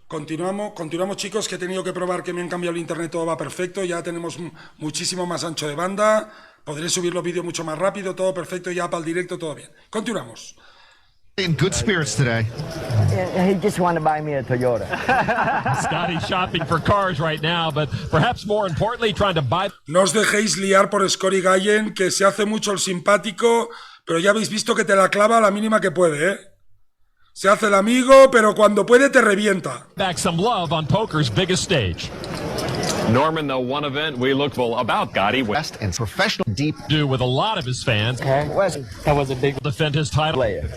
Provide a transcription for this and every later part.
Continuamos chicos, que he tenido que probar que me han cambiado el internet, todo va perfecto, ya tenemos muchísimo más ancho de banda, podré subir los vídeos mucho más rápido, todo perfecto, ya para el directo, todo bien. Continuamos. In good spirits today. He just wanted to buy me a Toyota. Scotty's shopping for cars right now, but perhaps more importantly, trying to buy. No os dejéis liar por Scotty Gallen, que se hace mucho el simpático, pero ya habéis visto que te la clava a la mínima que puede, ¿eh? Se hace el amigo, pero cuando puede te revienta. Back some love on poker's biggest stage. Norman, though, one event we looked well about Gotti West and professional deep Do with a lot of his fans. That was a big Defend his title. player.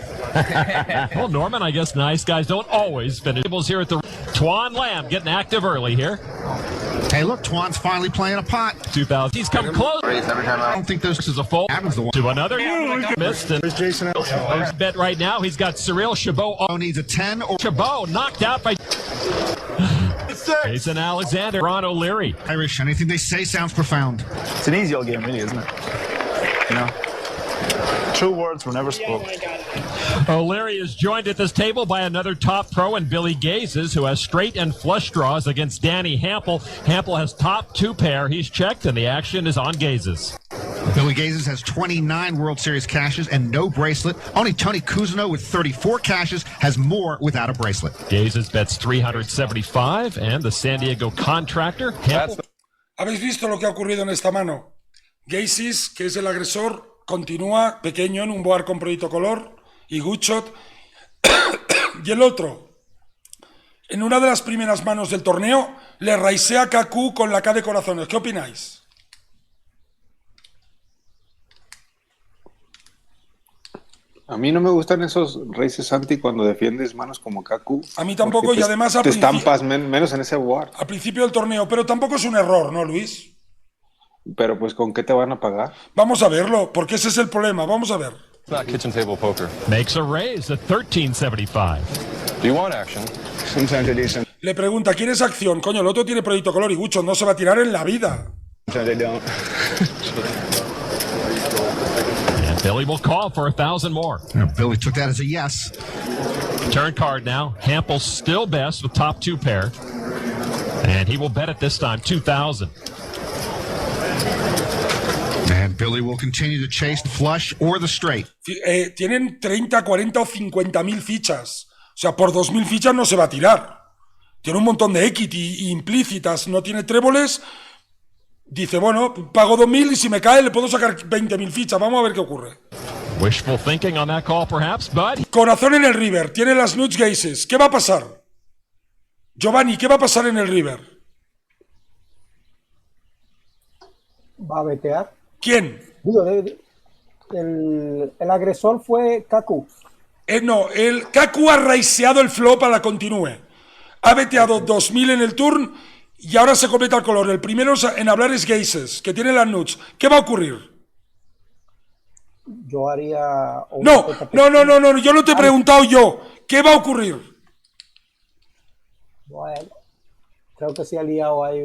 Well, Norman, I guess nice guys don't always finish. Tables here at the Tuan Lamb getting active early here. Hey, look, Twan's finally playing a pot. 2000. He's come close. I don't think This is a full. happens the one. To another. Missed. And Jason bet right now. He's got Cyril Chabot. needs a 10 or Chabot knocked out by Jason Alexander. Ron O'Leary. Irish. Anything they say sounds profound. It's an easy old game, really, isn't it? You know, true words were never spoken. O'Leary is joined at this table by another top pro in Billy Gazes, who has straight and flush draws against Danny Hampel. Hampel has top two pair. He's checked, and the action is on Gazes. Billy Gazes has 29 World Series cashes and no bracelet. Only Tony Cousineau with 34 cashes has more without a bracelet. Gazes bets 375, and the San Diego contractor. Hampel. ¿Habéis visto lo que ha ocurrido en esta mano? Gazes, que es el agresor, continúa pequeño en un board con proyecto color y Wsop. Y el otro, en una de las primeras manos del torneo, le raisea a Kaku con la K de corazones. ¿Qué opináis? A mí no me gustan esos races anti cuando defiendes manos como Kaku. A mí tampoco, porque y además te estampas menos en ese board. al principio del torneo, pero tampoco es un error, ¿no, Luis? Pero pues ¿con qué te van a pagar? Vamos a verlo, porque ese es el problema, vamos a ver. It's not kitchen table poker. Makes a raise at 1375. Do you want action? Sometimes they do, sometimes Le pregunta, ¿quieres acción? Coño, el otro tiene proyecto color y Wsop no se va a tirar en la vida. they don't. And Billy will call for 1,000 more. Billy took that as a yes. Turn card now. Hampel still best with top two pair. And he will bet it this time, 2,000. And Billy will continue to chase the flush or the straight. Tienen 30, 40 o 50 mil fichas. O sea, por 2.000 fichas no se va a tirar. Tiene un montón de equity implícitas, no tiene tréboles. Dice, bueno, pago 2.000 y si me cae le puedo sacar 20.000 fichas. Vamos a ver qué ocurre. Wishful thinking on that call, perhaps, but Corazón en el river, tiene las nuts Gazes. ¿Qué va a pasar? Giovanni, ¿qué va a pasar en el river? Va a vetear. ¿Quién? Digo, el agresor fue Kaku. No, el Kaku ha raiseado el flop a la continúe. Ha veteado 2.000 en el turn y ahora se completa el color. El primero en hablar es Gazes, que tiene las nuts. ¿Qué va a ocurrir? Yo haría... No, yo no te he preguntado yo. ¿Qué va a ocurrir? Bueno, creo que se ha liado ahí.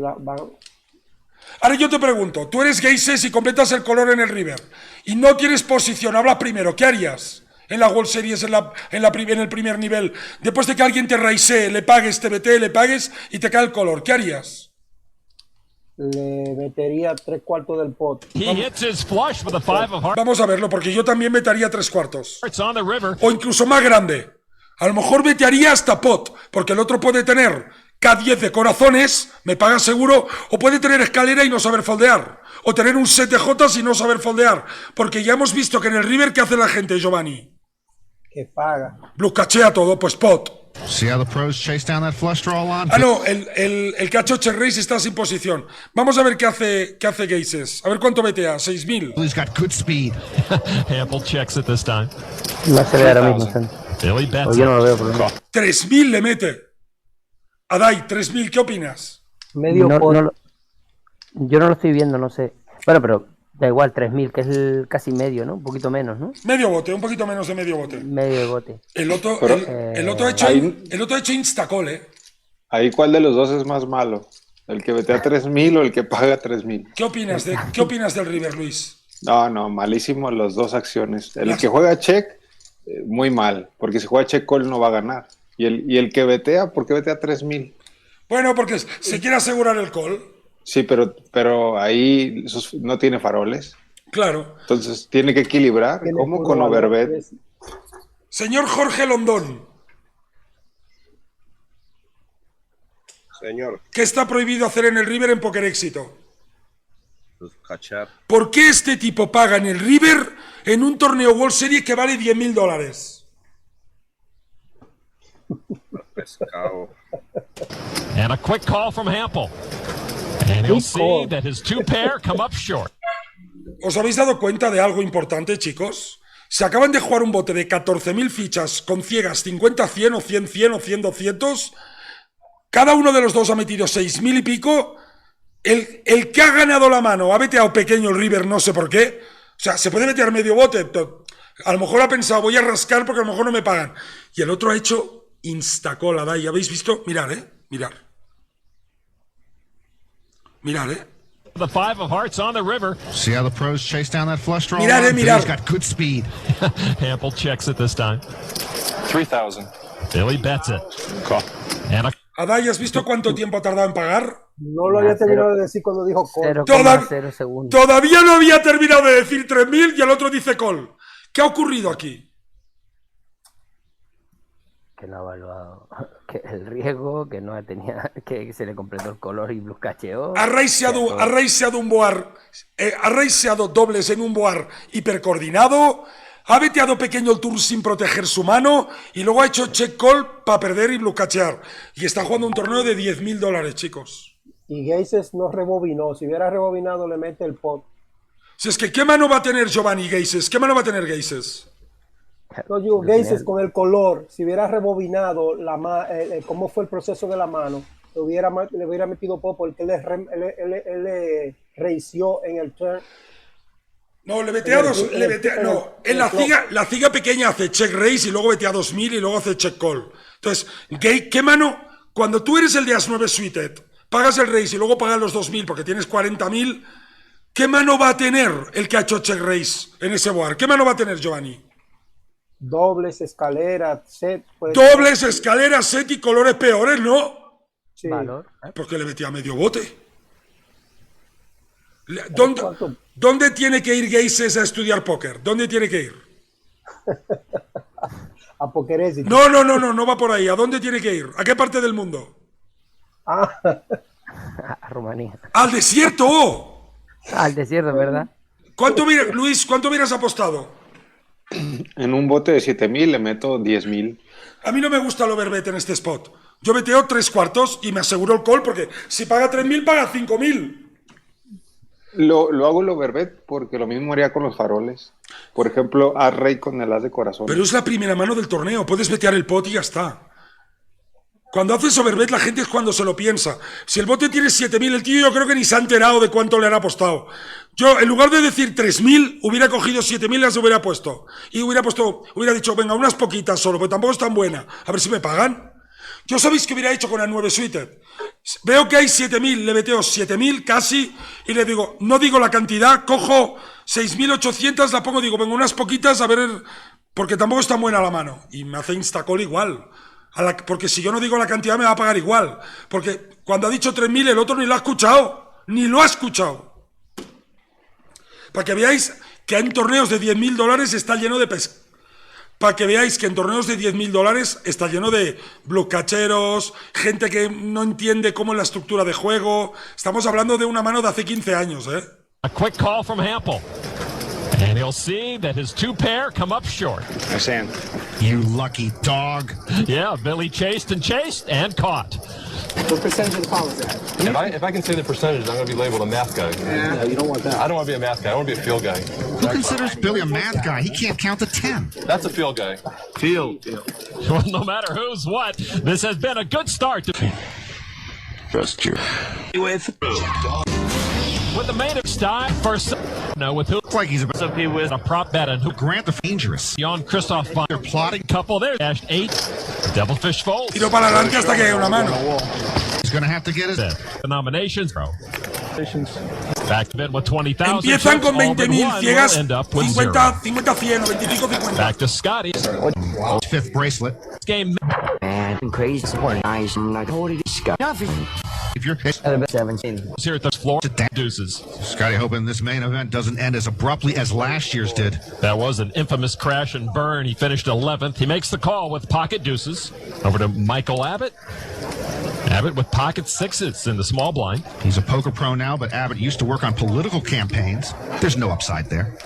Ahora yo te pregunto, tú eres Gazes y completas el color en el river y no tienes posición, habla primero, ¿qué harías? En la World Series, en el primer nivel, después de que alguien te raisee, le pagues, te vetee, le pagues y te cae el color, ¿qué harías? Le metería 3/4 del pot. he hits his flush with a 5 of hearts Vamos a verlo, porque yo también vetearía 3/4. on the river. O incluso más grande. A lo mejor vetearía hasta pot, porque el otro puede tener K10 de corazones, me paga seguro, o puede tener escalera y no saber foldear. O tener un set de Jotas y no saber foldear. Porque ya hemos visto que en el river, ¿qué hace la gente, Giovanni? Que paga. Blue cachea todo, pues pot. See how the pros chase down that flush draw line? Ah, no, el cacho Check Race está sin posición. Vamos a ver qué hace Gazes. A ver cuánto vetea, 6.000. Billy's got good speed. Hampel checks it this time. No se ve ahora mismo. Billy bets Yo no it. lo veo por lo menos. 3.000 le mete. Adai, 3.000, ¿qué opinas? Medio No, pot. yo no lo estoy viendo, no sé. Bueno, pero da igual, 3.000, que es casi medio, ¿no? Un poquito menos, ¿no? Medio bote, un poquito menos de medio bote. Medio de bote. El otro, Pero, el otro ha hecho instacall, ¿eh? Ahí, ¿cuál de los dos es más malo? ¿El que vetea 3.000 o el que paga 3.000? ¿Qué opinas del river, Luis? No, malísimo las dos acciones. El que juega check, muy mal, porque si juega check call no va a ganar. Y el que vetea, ¿por qué vetea 3000? Bueno, porque se quiere asegurar el call. Sí, pero ahí no tiene faroles. Claro. Entonces tiene que equilibrar. Tiene ¿Cómo puro con valor, overbet? es- Señor Jorge Londón, Señor, ¿qué está prohibido hacer en el River en Poker Éxito? pues cachar. ¿Por qué este tipo paga en el River en un torneo World Series que vale $10,000? Pescado. And a quick call from Hampel. And he'll Quick see call. that his two pair come up short. ¿Os habéis dado cuenta de algo importante, chicos? Se acaban de jugar un bote de 14.000 fichas con ciegas 50-100 o 100-100 o 100-200. Cada uno de los dos ha metido 6.000 y pico. El que ha ganado la mano ha veteado pequeño el River, no sé por qué. O sea, se puede meter medio bote. A lo mejor ha pensado, voy a rascar porque a lo mejor no me pagan. Y el otro ha hecho instacall a DIA. ¿Habéis visto? Mirad, mirad. Mirad, The five of hearts on the river. See how the pros chase down that flush draw? Mirar, line? mirar. Billy's got good speed. Hampel checks it this time. 3,000. Billy bets it. Call. And a ¿A DIA has visto cuánto tiempo ha tardado en pagar? No lo había terminado de decir cuando dijo call. 0,0 segundos. Todavía no había terminado de decir 3.000 y el otro dice call. ¿Qué ha ocurrido aquí? Que no ha evaluado que el riesgo, que no tenía, que se le completó el color y blue cacheó. Ha raiseado un board, ha raiseado dobles en un board hipercoordinado, ha veteado pequeño el tour sin proteger su mano y luego ha hecho check call para perder y blue cachear. Y está jugando un torneo de $10,000, chicos. Y Geises no rebobinó. Si hubiera rebobinado, le mete el pot. Si es que, ¿qué mano va a tener Giovanni Geises? ¿Qué mano va a tener Geises? No, digo, Geises con el color, si hubiera rebobinado cómo fue el proceso de la mano, le hubiera metido pot porque él le reició en el turn. No, le vetea dos. No, en la ciga pequeña hace check raise y luego vetea 2.000 y luego hace check call. Entonces, ¿qué mano? Cuando tú eres el de As-9 suited, pagas el raise y luego pagas los 2.000 porque tienes 40.000, ¿qué mano va a tener el que ha hecho check raise en ese board? ¿Qué mano va a tener Giovanni? Dobles, escaleras, set. Dobles, escaleras, set y colores peores, ¿no? Sí. Valor. Porque le metía medio bote. ¿Dónde tiene que ir Geises a estudiar póker? ¿Dónde tiene que ir? A Poker Éxito. No va por ahí. ¿A dónde tiene que ir? ¿A qué parte del mundo? Ah, A Rumanía. ¡Al desierto! Al desierto, ¿verdad? Luis, ¿cuánto hubieras apostado? En un bote de 7.000 le meto 10.000. A mí no me gusta el overbet en este spot. Yo beteo 3/4 y me aseguro el call porque si paga 3.000, paga 5.000. Lo hago el overbet porque lo mismo haría con los faroles. Por ejemplo, a rey con el as de corazón. Pero es la primera mano del torneo. Puedes betear el pot y ya está. Cuando haces overbet, la gente es cuando se lo piensa. Si el bote tiene 7.000, el tío yo creo que ni se ha enterado de cuánto le han apostado. Yo, en lugar de decir 3.000, hubiera cogido 7.000 y las hubiera puesto. Y hubiera dicho, venga, unas poquitas solo, porque tampoco es tan buena. A ver si me pagan. Yo sabéis qué hubiera hecho con As-9 suited. Veo que hay 7.000, le beteo 7.000 casi, y le digo, no digo la cantidad, cojo 6.800, la pongo, digo, venga, unas poquitas, a ver, porque tampoco es tan buena la mano. Y me hace instacall igual. Porque si yo no digo la cantidad me va a pagar igual. Porque cuando ha dicho 3.000 el otro ni lo ha escuchado. Ni lo ha escuchado. Para que veáis que en torneos de $10.000 está lleno de Para que veáis que en torneos de $10.000 está lleno de blocacheros, gente que no entiende cómo es la estructura de juego. Estamos hablando de una mano de hace 15 años, ¿eh? a quick call from Hampel. And he'll see that his two pair come up short. I sand. You lucky dog. Yeah, Billy chased and caught. what percentage of the call is that? If I can say the percentage, I'm going to be labeled a math guy. Yeah, you don't want that. I don't want to be a math guy. I want to be a field guy. Who considers Billy a math guy? He can't count to 10. That's a field guy. Field. Well, no matter who's what, this has been a good start to Trust you. with the main style first. No, with who? Looks like he's about So he was a prop bet and who to grant the dangerous. beyond Christoph von They're plotting. couple there dashed 8. Devilfish folds. Tiro para adelante hasta que haya una mano. He's going to have to get his... The nominations bro. Back to bid with 20,000. Empiezan con All but 20.000 one ciegas, will end up with 50, 0. 50, 100 o 25, 50. Back to Scotty. fifth bracelet. Game man. Crazy support. Nice. I'm not holding this guy. Nothing. If you're 17. Here at the floor, deuces. Scotty hoping this main event doesn't end as abruptly as last year's did. That was an infamous crash and burn. He finished 11th. He makes the call with pocket deuces. Over to Michael Abbott. Abbott with pocket sixes in the small blind. He's a poker pro now, but Abbott used to work on political campaigns. There's no upside there.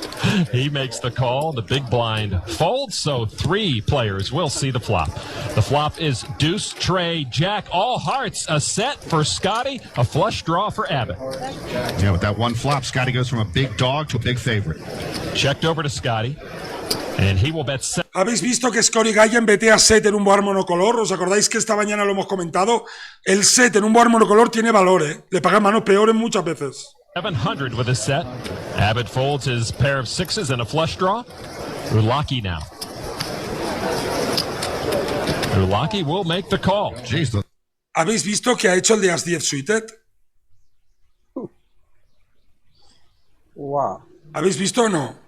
He makes the call. The big blind folds, so 3 players will see the flop. The flop is deuce, tray, jack, all hearts. A set for Scotty, a flush draw for Abbott. Yeah, with that one flop, Scotty goes from a big dog to a big favorite. Checked over to Scotty. And he will bet set. ¿Habéis visto que Scotty Gallen betea set en un board monocolor? ¿Os acordáis que esta mañana lo hemos comentado? El set en un board monocolor tiene valor, ¿eh? Le pagan manos peores muchas veces. 700 with his set. Abbott folds his pair of sixes and a flush draw. Ulaki now. Ulaki will make the call. Jeez, ¿Habéis visto que ha hecho el de As 10 suited? Wow. ¿Habéis visto o no?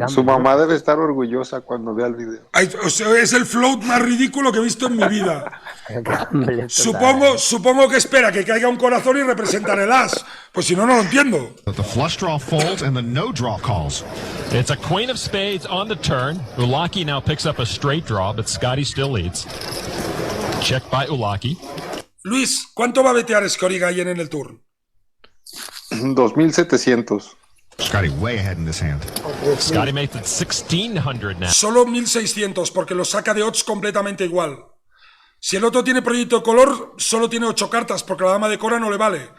Su mamá debe estar orgullosa cuando vea el video. O sea, es el float más ridículo que he visto en mi vida. Supongo que espera que caiga un corazón y representar el as. Pues si no, no lo entiendo. the flush draw folds and the no draw calls. It's a queen of spades on the turn. Ulaki now picks up a straight draw, but Scotty still leads. Checked by Ulaki. Luis, ¿cuánto va a betear Scotty Gallen en el turn? 2,700. Scotty way ahead in this hand. Scotty makes it 1,600 now. Solo 1.600 porque lo saca de odds completamente igual. Si el otro tiene proyecto de color, solo tiene 8 cartas porque la dama de cora no le vale.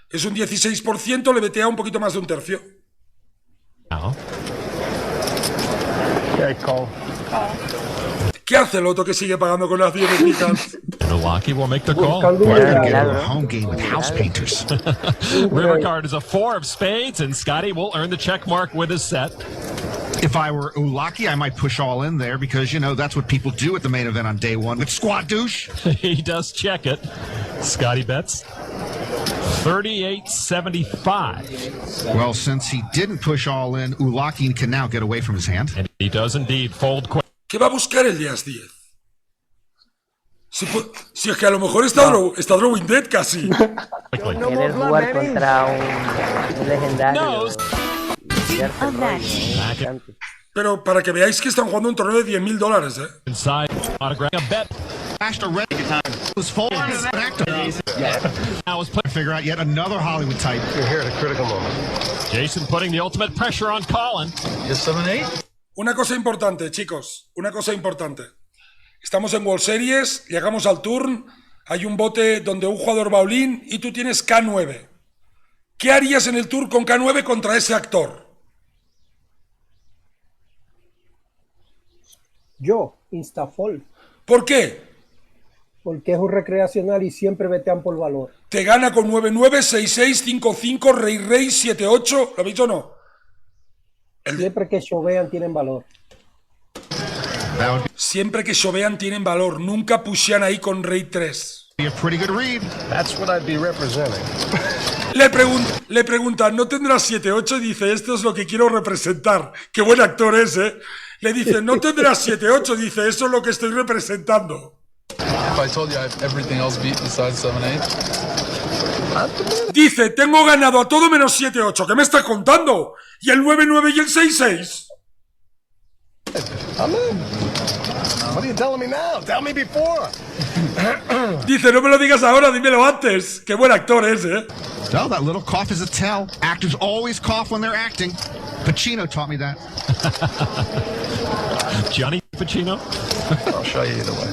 Es un 16%, le betea un poquito más de un tercio. Now. ¿Qué hace el otro que sigue pagando con las 10 picas? Ulaki will make the call. We're gonna get into a home game with house painters. River card is a 4 of spades, and Scotty will earn the check mark with his set. If I were Ulaki, I might push all in there because, you know, that's what people do at the main event on day one with squat douche. He does check it. Scotty bets 38.75. Well, since he didn't push all in, Ulaki can now get away from his hand. And he does indeed fold quick. ¿Qué va a buscar el de As 10? Si es que a lo mejor está drawing dead casi. Querer jugar contra un legendario. Pero para que veáis que están jugando un torneo de $10,000, ¿eh? Inside, autograph a bet. Now let's figure out yet another Hollywood type. You're here at a critical moment. Jason putting the ultimate pressure on Colin. Just 7-8? Una cosa importante, chicos, una cosa importante. Estamos en World Series, llegamos al turn, hay un bote donde un jugador va all-in y tú tienes K9. ¿Qué harías en el turn con K9 contra ese actor? Yo, instafold. ¿Por qué? Porque es un recreacional y siempre vetean por valor. Te gana con 9-9, 6-6, 5-5, rey-rey, 7-8. ¿Lo habéis dicho o no? Siempre que chovean tienen valor. Siempre que chovean tienen valor. Nunca pushean ahí con rey 3. Be a pretty good read. That's what I'd be representing. Le preguntan, ¿no tendrás 7-8? Y dice, esto es lo que quiero representar. Qué buen actor es, ¿eh? Le dice, ¿no tendrás 7-8? Dice, eso es lo que estoy representando. If I told you I have everything else beat besides 7-8? Dice, tengo ganado a todo menos 7-8. ¿Qué me estás contando? ¿Y el 9-9 y el 6-6? I'm in. What are you telling me now? Tell me before. Dice, no me lo digas ahora, dímelo antes. Qué buen actor es, ¿eh? No, that little cough is a tell. Actors always cough when they're acting. Pacino taught me that. Johnny Pacino. I'll show you either way.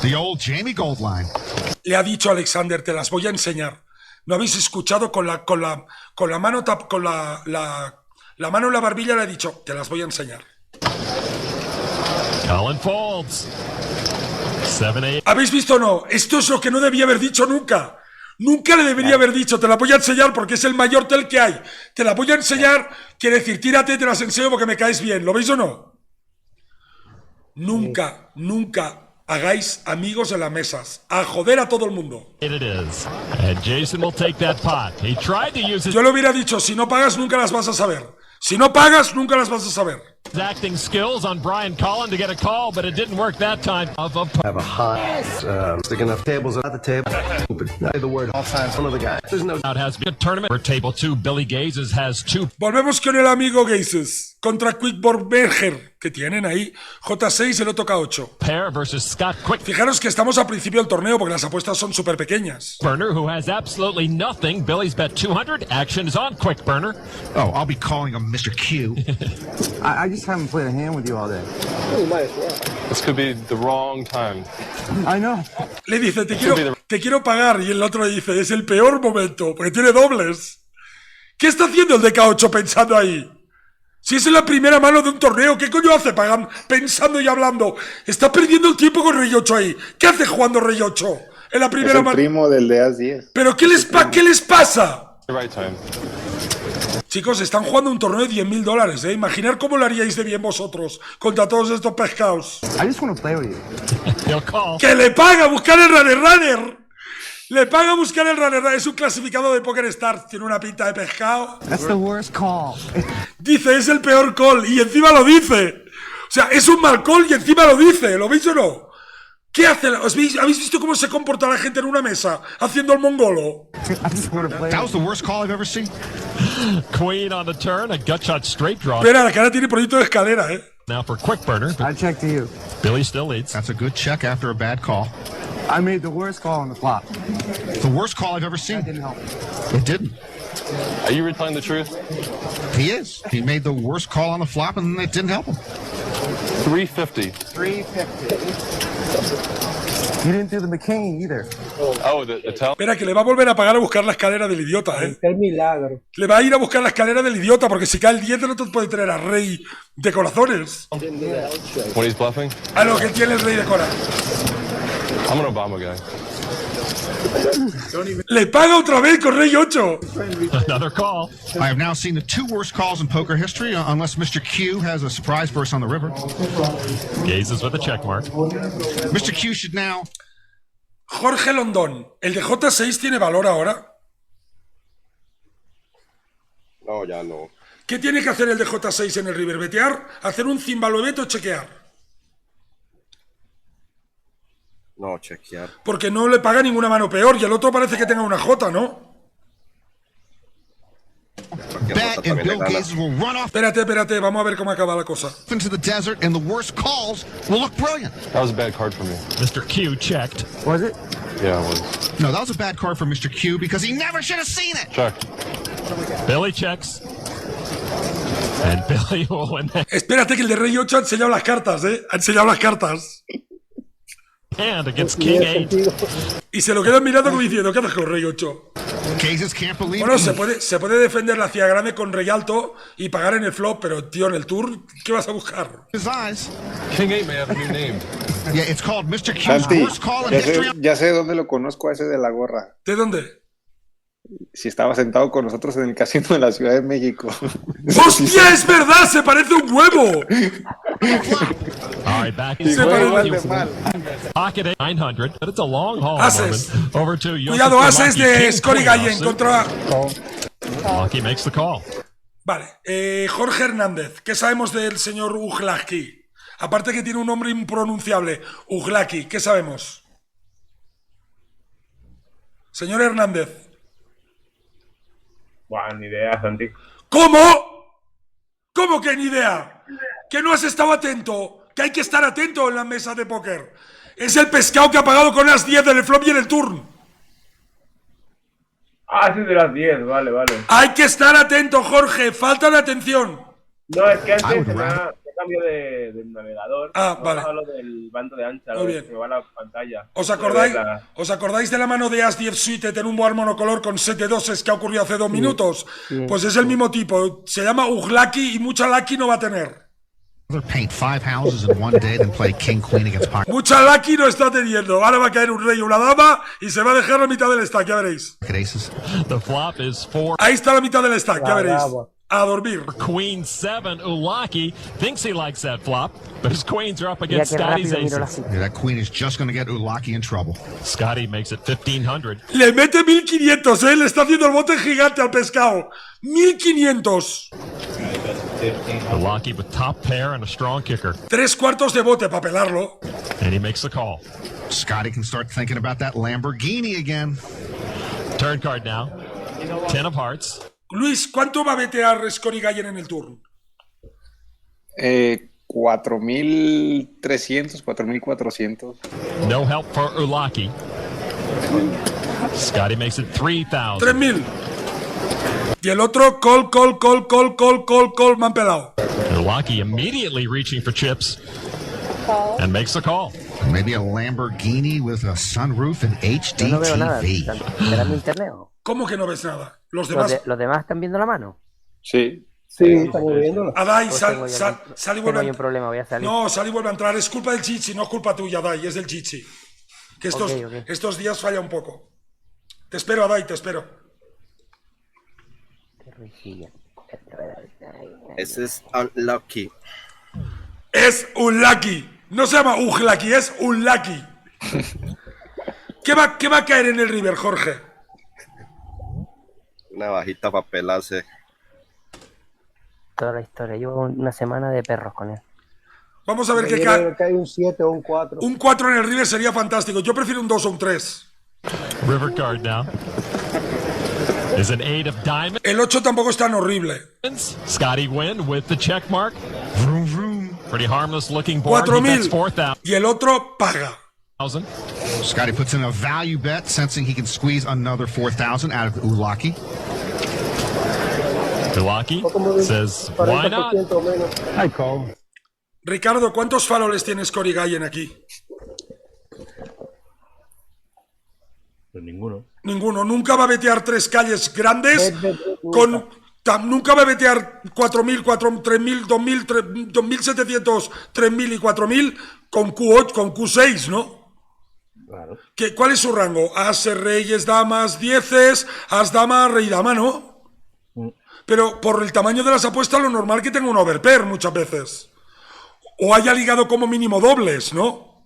The old Jamie Goldline. Le ha dicho Alexander, te las voy a enseñar. ¿No habéis escuchado con la mano la mano en la barbilla? Le ha dicho, te las voy a enseñar. Colin folds. 7-8. ¿Habéis visto o no? Esto es lo que no debía haber dicho nunca. Nunca le debería haber dicho, te la voy a enseñar porque es el mayor tel que hay. Te la voy a enseñar, quiere decir, tírate, te las enseño porque me caes bien. ¿Lo veis o no? Nunca, nunca hagáis amigos en las mesas. A joder a todo el mundo. It is. And Jason will take that pot. He tried to use it. Yo le hubiera dicho, si no pagas nunca las vas a saber. Si no pagas nunca las vas a saber. His acting skills on Brian Collin to get a call, but it didn't work that time. Have a hot, stick enough tables at the table. Not the word all times. One of the guys. There's no Out has a good tournament. For table 2, Billy Gazes has 2. Volvemos con el amigo Gazes contra Quickborberger, que tienen ahí J6 y el otro K8. Pair versus Scott Quick. Fijaros que estamos al principio del torneo porque las apuestas son súper pequeñas. Burner, who has absolutely nothing. Billy's bet 200. Action is on Quick Burner. Oh, I'll be calling him Mr. Q. I just haven't played a hand with you all day. This could be the wrong time. I know. Le dice, te quiero pagar, y el otro le dice, es el peor momento, porque tiene dobles. ¿Qué está haciendo el de K8 pensando ahí? Si es en la primera mano de un torneo, ¿qué coño hace pensando y hablando? Está perdiendo el tiempo con Rey 8 ahí. ¿Qué hace jugando Rey 8? En la primera mano. Es el primo del DIA3. ¿Pero qué les pasa? The right time. Chicos, están jugando un torneo de $10,000, ¿eh? Imaginar cómo lo haríais de bien vosotros contra todos estos pescados. I just want to play with you. He'll call. ¡Que le paga a buscar el runner! Le paga a buscar el runner. Es un clasificado de Poker Stars. Tiene una pinta de pescado. That's the worst call. Dice, es el peor call. Y encima lo dice. O sea, es un mal call y encima lo dice. ¿Lo veis o no? ¿Qué hace? ¿Habéis visto cómo se comporta la gente en una mesa haciendo el mongolo? That was the worst call I've ever seen. Queen on the turn. A gut shot straight draw. Espera, la cara tiene proyecto de escalera, ¿eh? Now for Quick Burner. I check to you. Billy still leads. That's a good check after a bad call. I made the worst call on the flop. The worst call I've ever seen. That didn't help. It didn't. Are you telling the truth? He is. He made the worst call on the flop and it didn't help him. 350. 350. You didn't do the McCain either. Oh, the tell. Espera, que le va a volver a pagar a buscar la escalera del idiota, ¿eh? ¡Qué milagro! Le va a ir a buscar la escalera del idiota porque si cae el 10 no te puede traer a rey de corazones. When he's bluffing? A lo que tiene el rey de corazón. I'm an Obama guy. Le paga otra vez con rey 8. Another call. I have now seen the 2 worst calls in poker history, unless Mr. Q has a surprise burst on the river. Gazes with a check mark. Mr. Q should now... Jorge Londón, ¿el de J6 tiene valor ahora? No, ya no. ¿Qué tiene que hacer el de J6 en el river? ¿Betear? ¿Hacer un cimbalobeto o chequear? No, chequear. Porque no le paga ninguna mano peor y el otro parece que tenga una J, ¿no? Bet and Bill Gazes will run off Espérate, vamos a ver cómo acaba la cosa. into the desert and the worst calls will look brilliant. That was a bad card for me. Mr. Q checked. Was it? Yeah, it was. No, that was a bad card for Mr. Q because he never should have seen it. Check. Billy checks. And Billy will win that Espérate que el de rey 8 ha enseñado las cartas, ¿eh? Ha enseñado las cartas. hand against King 8. Y se lo quedan mirando como diciendo, ¿qué haces con rey 8? Gazes can't believe Bueno, it. se puede defender la cia grande con rey alto y pagar en el flop, pero tío, en el tour, ¿qué vas a buscar? His eyes. King 8 may have a new name. Yeah, it's called Mr. Q's Santi, worst call in history. ya sé dónde lo conozco a ese de la gorra. ¿De dónde? Si estaba sentado con nosotros en el casino de la Ciudad de México. ¡Hostia, es verdad! ¡Se parece un huevo! All right, back Y in fue parece- igual de mal. pocket at 900, but it's a long haul, Ases. Norman. Over to Wsop Cuidado, and ases Lucky. de King Scotty Queen Gallen offsuit. contra... Lucky makes the call. Vale, Jorge Hernández, ¿qué sabemos del señor Ujlaki? Aparte que tiene un nombre impronunciable, Ujlaki, ¿qué sabemos? Señor Hernández. Buah, ni idea, Santi. ¿Cómo? ¿Cómo que ni idea? ¿Que no has estado atento? Que hay que estar atento en las mesas de póker. Es el pescado que ha pagado con las 10 en el flop y en el turn. Ah, sí, de las 10, vale. Hay que estar atento, Jorge. Falta de atención. No, es que I antes would me cambio de navegador. Ah, Me ha vale. bajado lo del bando de ancha, Muy lo bien. que me va a la pantalla. ¿Os Quiero acordáis, ver la- ¿Os acordáis de la mano de As 10 Suite en un board monocolor con 7 doses que ha ocurrido hace 2 minutos? Pues es el mismo tipo. Se llama Ujlaki y mucha Lucky no va a tener. Rather paint 5 houses in one day than play King Queen against Pocket Mucha Lucky no está teniendo. Ahora va a caer un rey y una dama y se va a dejar la mitad del stack, ya veréis. Aces. The flop is 4. Ahí está la mitad del stack, ya veréis. Bravo. A dormir. Queen 7. Ulaki thinks he likes that flop, but his queens are up Mira against qué Scotty's rápido miro la aces. cita. Yeah, that queen is just going to get Ulaki in trouble. Scotty makes it 1500. Le mete 1500, ¿eh? Le está haciendo el bote gigante al pescado. 1500. Ulaki with top pair and a strong kicker. 3/4 de bote para pelarlo. And he makes the call. Scotty can start thinking about that Lamborghini again. Turn card now. 10 of hearts. Luis, ¿cuánto va a betear Skorigayen en el turno? 4.300, 4.400. No help for Ulaki. Scotty makes it 3,000. 3.000. Y el otro, call, me han pelado. Ulaki immediately reaching for chips and makes the call. Maybe a Lamborghini with a sunroof and HD Yo no veo nada. TV. ¿Será mi internet? ¿Cómo que no ves nada? Los demás. ¿Los demás están viendo la mano? Sí. Sí, estamos viéndolo. Adai, Pues sal tengo y yo vuelve a un entrar. problema, voy a salir. No, sal y vuelve a entrar. Es culpa del Chichi, no es culpa tuya, Adai, es del Chichi. Que Ok. estos días falla un poco. Te espero, Adai, te espero. Qué risilla. Ese es unlucky. Es un lucky. No se llama Ujlaki, es un lucky. ¿Qué va a caer en el River, Jorge? Una bajita para pelarse. Toda la historia. Llevo una semana de perros con él. Vamos a ver qué Yo cae. creo que hay un 7 o un 4. Un 4 en el River sería fantástico. Yo prefiero un 2 o un 3. River card now. Is an 8 of diamonds. El 8 tampoco es tan horrible. Scotty Wynn with the check mark. Vroom, vroom. Pretty harmless looking board. He 4.000. bets 4,000. Y el otro paga. Scotty puts in a value bet, sensing he can squeeze another 4,000 out of Ulaki. Ulaki says, why not? 40% o menos. I call. Ricardo, ¿cuántos faroles tiene Skorigayen aquí? Pues ninguno. Ninguno. Nunca va a vetear 3 calles grandes nunca va a vetear 4.000, 3.000, 2.000, 2.700, 3.000 y 4.000 con Q8, con Q6, ¿no? Claro. ¿Cuál es su rango? As, reyes, damas, dieces, as, dama, rey, dama, ¿no? Pero por el tamaño de las apuestas, lo normal que tenga un overpair muchas veces. O haya ligado como mínimo dobles, ¿no?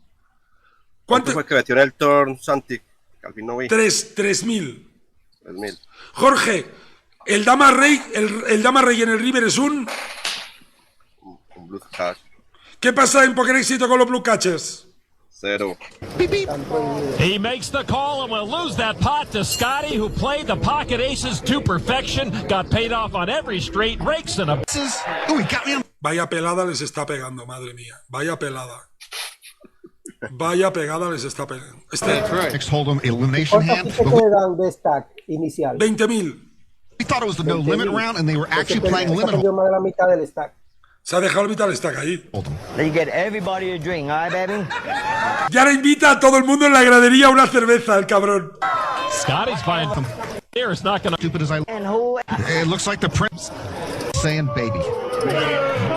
¿Cuánto fue que metió en el turn, Santi? Que al fin no vi. 3.000. 3,000. Jorge, el dama rey, el dama rey en el River es un Blue cash. ¿Qué pasa en Poker Éxito con los Blue Catches? 0. He makes the call and will lose that pot to Scotty, who played the pocket aces to perfection, got paid off on every straight, rakes and a... Vaya pelada les está pegando, madre mía. Vaya pelada. Vaya pegada les está pegando. Next hold'em elimination ¿Cuántas hand. te quedan de stack inicial? 20.000. We thought it was the no limit round, and they were actually playing Se limit perdió más de la mitad del stack. Se ha dejado el vital stack ahí. hold'em. You get everybody a drink, all right, baby? Ya le invita a todo el mundo en la gradería a una cerveza, el cabrón. Scotty's buying from here. It's not going to... Stupid as I. It looks like the prince saying baby.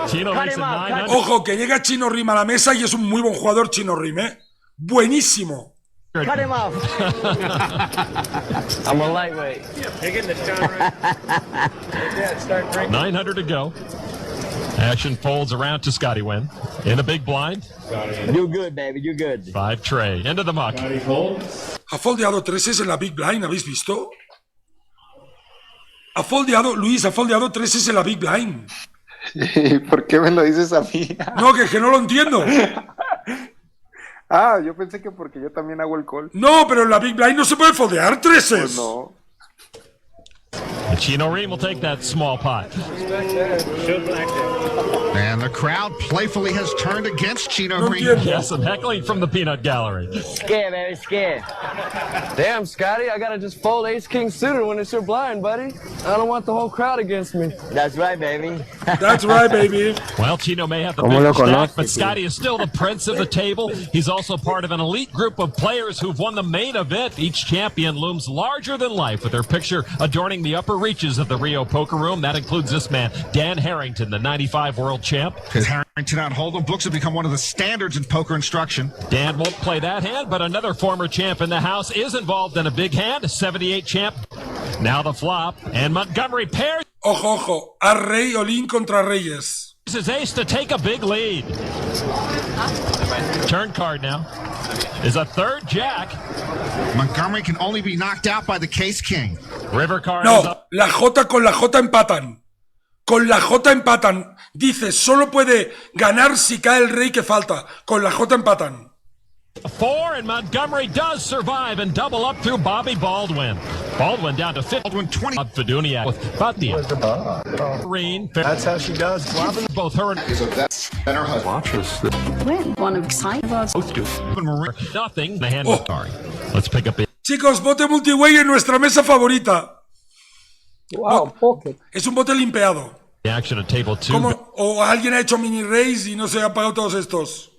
Chino makes it 900. Ojo, que llega Chino Rim a la mesa y es un muy buen jugador Chino Rim, ¿eh? Buenísimo. Cut him off. I'm a lightweight. You're getting the shot right. Start drinking. 900 to go. Action folds around to Scotty Wynn. In a big blind. You good, baby, you good. 5 tray. Into the muck. Ha foldeado 3s en la Big Blind, ¿habéis visto? Luis, ha foldeado 3s en la Big Blind. ¿Por qué me lo dices a mí? No, que no lo entiendo. Ah, yo pensé que porque yo también hago el call. No, pero en la Big Blind no se puede foldear 3s. Pues no. The Chino Ream will take that small pot. And the crowd playfully has turned against Chino No Green. entiendo. Yes, some heckling from the peanut gallery. Scared, baby, scared. Damn, Scotty, I gotta just fold ace king suited when it's your blind, buddy. I don't want the whole crowd against me. That's right, baby. That's right, baby. Well, Chino may have the ¿Cómo bigger lo stack, conoce, but tío? Scotty is still the prince of the table. He's also part of an elite group of players who've won the main event. Each champion looms larger than life with their picture adorning the upper reaches of the Rio Poker Room. That includes this man, Dan Harrington, the 95 world champ. His Harrington on hold'em books have become one of the standards in poker instruction. Dan won't play that hand, but another former champ in the house is involved in a big hand, 78 champ. Now the flop, and Montgomery pairs Ojo, a Rey Olin contra Reyes. his ace to take a big lead. Turn card now is a third jack. Montgomery can only be knocked out by the case king. River card is No, up. la J con la J empatan. Con la J empatan. Dice, solo puede ganar si cae el rey que falta. Con la J empatan. 4, and Montgomery does survive and double up through Bobby Baldwin. Baldwin down to 50. Baldwin 20. Feduniak with Butnia. That's how she does. Both her and One of exciting about nothing. The hand. Sorry. Let's pick up it. Chicos, bote multiway en nuestra mesa favorita. Wow, pocket. Es un bote limpeado. The action at table 2. Como, o alguien ha hecho mini race y no se ha pagado todos estos.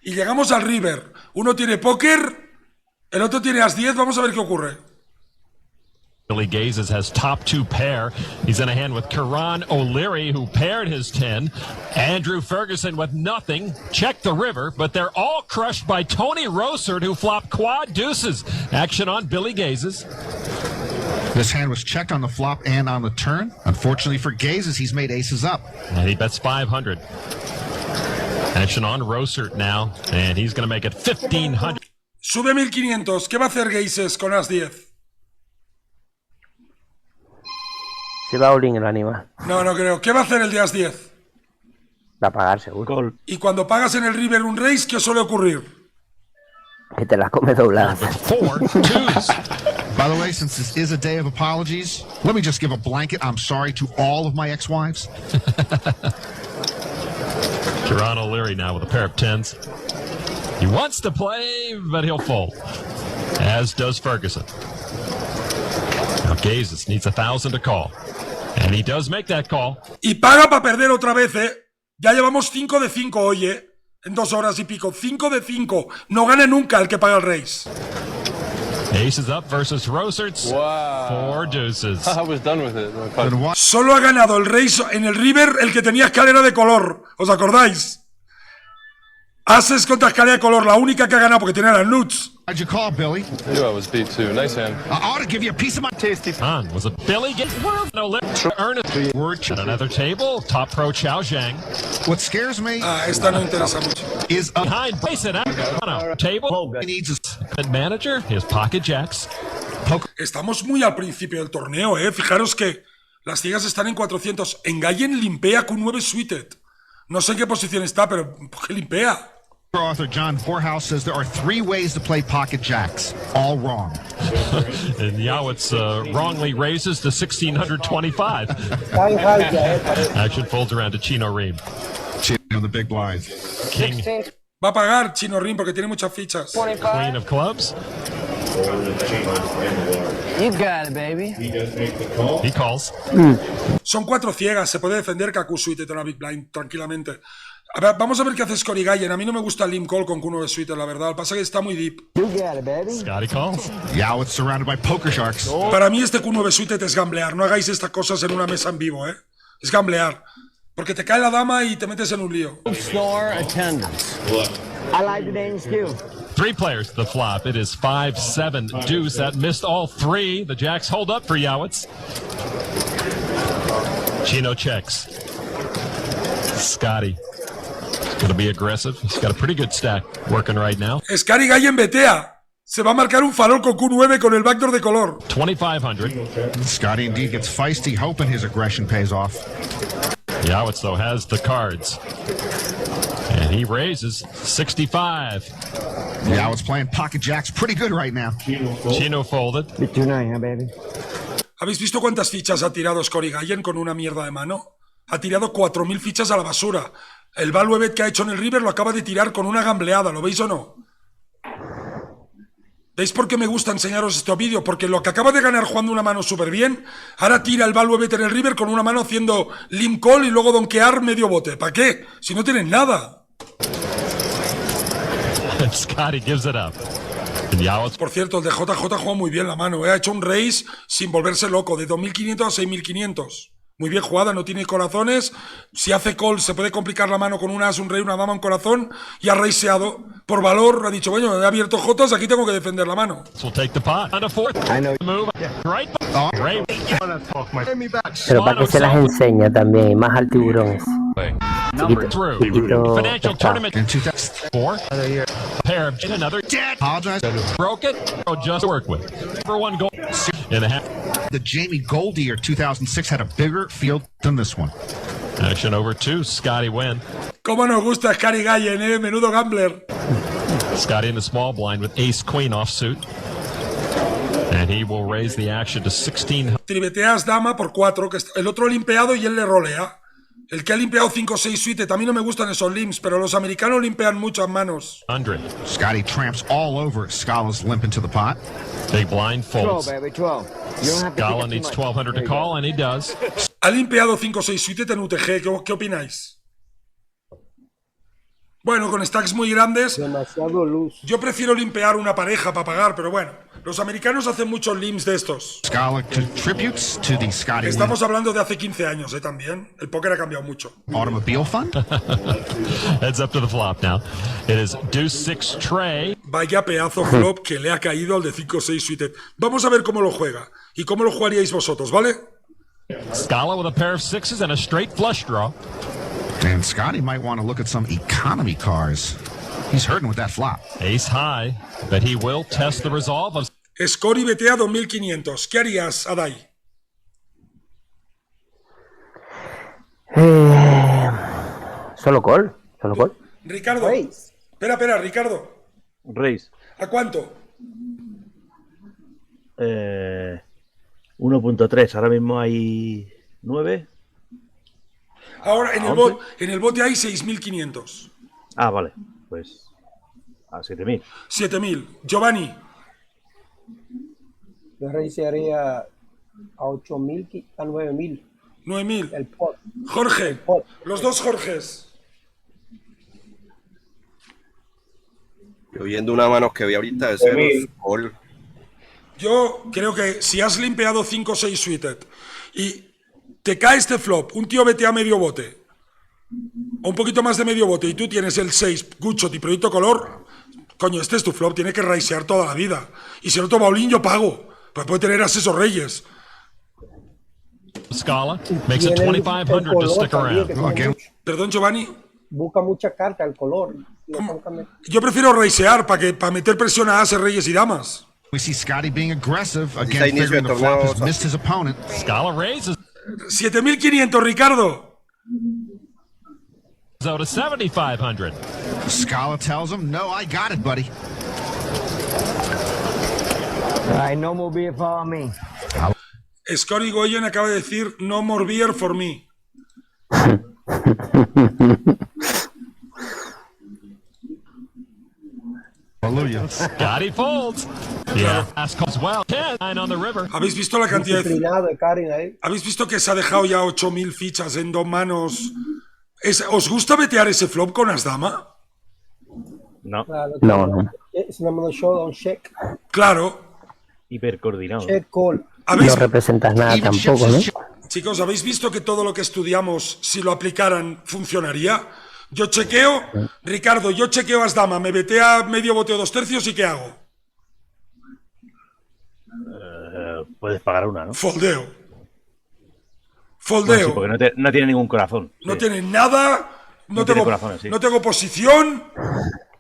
Y llegamos al river. Uno tiene póker, el otro tiene as 10. Vamos a ver qué ocurre. Billy Gazes has top 2 pair. He's in a hand with Karan O'Leary, who paired his 10. Andrew Ferguson with nothing. Check the river, but they're all crushed by Tony Rosert, who flopped quad deuces. Action on Billy Gazes. This hand was checked on the flop and on the turn. Unfortunately for Gazes, he's made aces up. And he bets 500. Action on Rosert now, and he's going to make it 1,500. Sube 1.500. ¿Qué va a hacer Gazes con as 10? Se va all-in el animal. No, no creo. ¿Qué va a hacer el de as 10? Va a pagar seguro. Y cuando pagas en el river un race, ¿qué os suele ocurrir? Que te las come dobladas. 4 twos. By the way, since this is a day of apologies, let me just give a blanket I'm sorry to all of my ex-wives. Karan O'Leary now with a pair of 10s. He wants to play, but he'll fold. As does Ferguson. Now Gazes needs 1,000 to call. And he does make that call. Y paga para perder otra vez, ¿eh? Ya llevamos 5 de 5 hoy, ¿eh? En 2 horas y pico. 5 de 5. No gana nunca el que paga el race. Aces up versus Roserts. Wow. 4 deuces. I was done with it. Solo ha ganado el race en el river el que tenía escalera de color. ¿Os acordáis? Ases contra escalera de color. La única que ha ganado porque tiene las nuts. How'd you call, Billy? I knew I was beat too. Nice hand. I ought to give you a piece of my tasty. On was a Billy Ernest at another table. Top pro Chao Zhang. What scares me Esta no interesa mucho. is Behind base it out. Table. he needs a Good manager. His pocket jacks. Estamos muy al principio del torneo, ¿eh? Fijaros que las ciegas están en 400. Engallen limpea Q9 suited. No sé en qué posición está, pero ¿por qué limpea? author John Forhouse says there are 3 ways to play pocket jacks. All wrong. And Yowitz wrongly raises to 1,625. Action folds around to Chino Reem. On the big blind. King. Va a pagar Chino Rim porque tiene muchas fichas. Queen of clubs. You got it, baby. He calls. Son 4 ciegas, se puede defender Kaku suited en la big blind tranquilamente. A ver, vamos a ver qué hace Scorigallen. A mí no me gusta el limp call con Q9 suited, la verdad. Lo que pasa es que está muy deep. You got it, baby. Scotty calls. Yowitz surrounded by poker sharks. Para mí este Q9 suited es gamblear. No hagáis estas cosas en una mesa en vivo, ¿eh? Es gamblear. Porque te cae la dama y te metes en un lío. Store attendance. I like the Danish too. 3 players to the flop. It is 5-7 deuce. That missed all 3. The jacks hold up for Yowitz. Chino checks. Scotty. Going to be aggressive. He's got a pretty good stack working right now. Scorigallen betea. Se va a marcar un farol con Q9 con el backdoor de color. 2,500. Scotty indeed gets feisty, hoping his aggression pays off. Yowitz, though, has the cards. And he raises 65. Yowitz playing pocket jacks pretty good right now. Chino folded. Bit too nice, huh, baby? ¿Habéis visto cuántas fichas ha tirado Scorigallen con una mierda de mano? Ha tirado 4.000 fichas a la basura. El value bet que ha hecho en el river lo acaba de tirar con una gambleada. ¿Lo veis o no? ¿Veis por qué me gusta enseñaros este vídeo? Porque lo que acaba de ganar jugando una mano súper bien, ahora tira el value bet en el river con una mano haciendo limp call y luego donkear medio bote. ¿Para qué? Si no tienen nada. Scotty gives it up. Por cierto, el de JJ juega muy bien la mano. Ha hecho un raise sin volverse loco, de 2.500 a 6.500. Muy bien jugada, no tiene corazones. Si hace call se puede complicar la mano con un as, un rey, una dama, un corazón. Y ha raiseado. Por valor, ha dicho, bueno, he abierto jotas, aquí tengo que defender la mano. Pero para que se las enseña también, y más al tiburón. Chiquito, Pair of another broke it or just work with. Number 1 goal in the half. The Jamie Goldier 2006 had a bigger field than this one. Action over 2, Scotty Wynn. ¿Cómo nos gusta Scotty Gallen, Menudo gambler. Scotty in the small blind with ace-queen offsuit. And he will raise the action to 16. Tribeteas dama por 4, que el otro limpeado y él le rolea. El que ha limpeado 5-6 suite, a mí no me gustan esos limps, pero los americanos limpean muchas manos. 100. Scotty tramps all over Scala's limp into the pot. Big blind folds. 12, baby, 12. You don't have to Scala pick up needs too much. 1200 to call, and he does. Ha limpeado 5-6 suite en UTG, ¿qué opináis? Bueno, con stacks muy grandes, Demasiado luz. yo prefiero limpear una pareja para pagar, pero bueno, los americanos hacen muchos limps de estos. Scala contributes to the Scotty Estamos hablando de hace 15 años, también. El póker ha cambiado mucho. Automobile Fund. Heads up to the flop now. It is deuce 6 tray. Vaya pedazo flop que le ha caído al de 5-6 suited. Vamos a ver cómo lo juega y cómo lo jugaríais vosotros, ¿vale? Scala with a pair of sixes and a straight flush draw. And Scotty might want to look at some economy cars. He's hurting with that flop. Ace high, but he will test the resolve of... Scotty betea 2500. ¿Qué harías, Adai? Solo call. Ricardo. Espera, Ricardo. Race. ¿A cuánto? 1.3. Ahora mismo hay 9. Ahora en el bote hay 6500. Ah, vale. Pues a 7000. 7000. Giovanni. Yo reiniciaría a 8000, a 9000. 9000. El pot. Jorge. El pot. Los dos Jorges. Yo viendo una mano que vi ahorita de ceros, call. Yo creo que si has limpeado 5-6 suited y te cae este flop, un tío betea medio bote o un poquito más de medio bote y tú tienes el 6, Guchot y Proyecto Color, coño, este es tu flop, tiene que raisear toda la vida. Y si el otro baulín yo pago, pues puede tener asesos reyes. Scala makes it 2500 to stick around. Perdón, Giovanni. Busca mucha carta, el color. Yo prefiero raisear para meter presión a ases, reyes y damas. We see Scotty being aggressive, again figuring the flop has missed his opponent. Scala raises. 7500, Ricardo. So to 7500. Scala tells him, no, I got it, buddy. All right, no more beer for me. Scotty Goyen acaba de decir no more beer for me. Scotty folds. Yeah. As well. 10 on the river. ¿Habéis visto la cantidad de... ¿Habéis visto que se ha dejado ya 8000 fichas en dos manos? ¿Os gusta betear ese flop con as dama? No. No. Es una mano showdown check. Claro. Hipercoordinado. Check call. No representas nada tampoco, ¿no? Chicos, ¿habéis visto que todo lo que estudiamos, si lo aplicaran, funcionaría? Yo chequeo, Ricardo, yo chequeo as dama, me betea medio bote o 2/3 y ¿qué hago? Puedes pagar una, ¿no? Foldeo. Bueno, sí, porque no tiene ningún corazón. No tiene nada, no tengo corazones, sí. No tengo posición.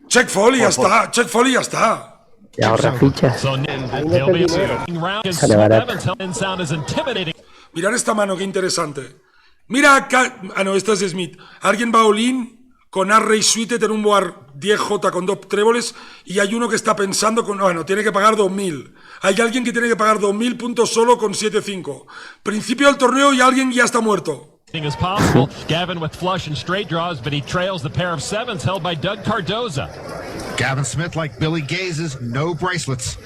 Check fold y ya está, check fold y ya está. Y ahorra fichas. Sale barato. Mirad esta mano, qué interesante. Mira acá. Ah, no, esta es de Smith. Alguien va all-in con Array Suited en un board 10J con 2 tréboles y hay uno que está pensando con. Bueno, tiene que pagar 2000. Hay alguien que tiene que pagar 2000 puntos solo con 7-5. Principio del torneo y alguien ya está muerto. As possible. Gavin with flush and straight draws, but he trails the pair of sevens held by Doug Cardoza. Gavin Smith, like Billy Gaze's, no bracelets.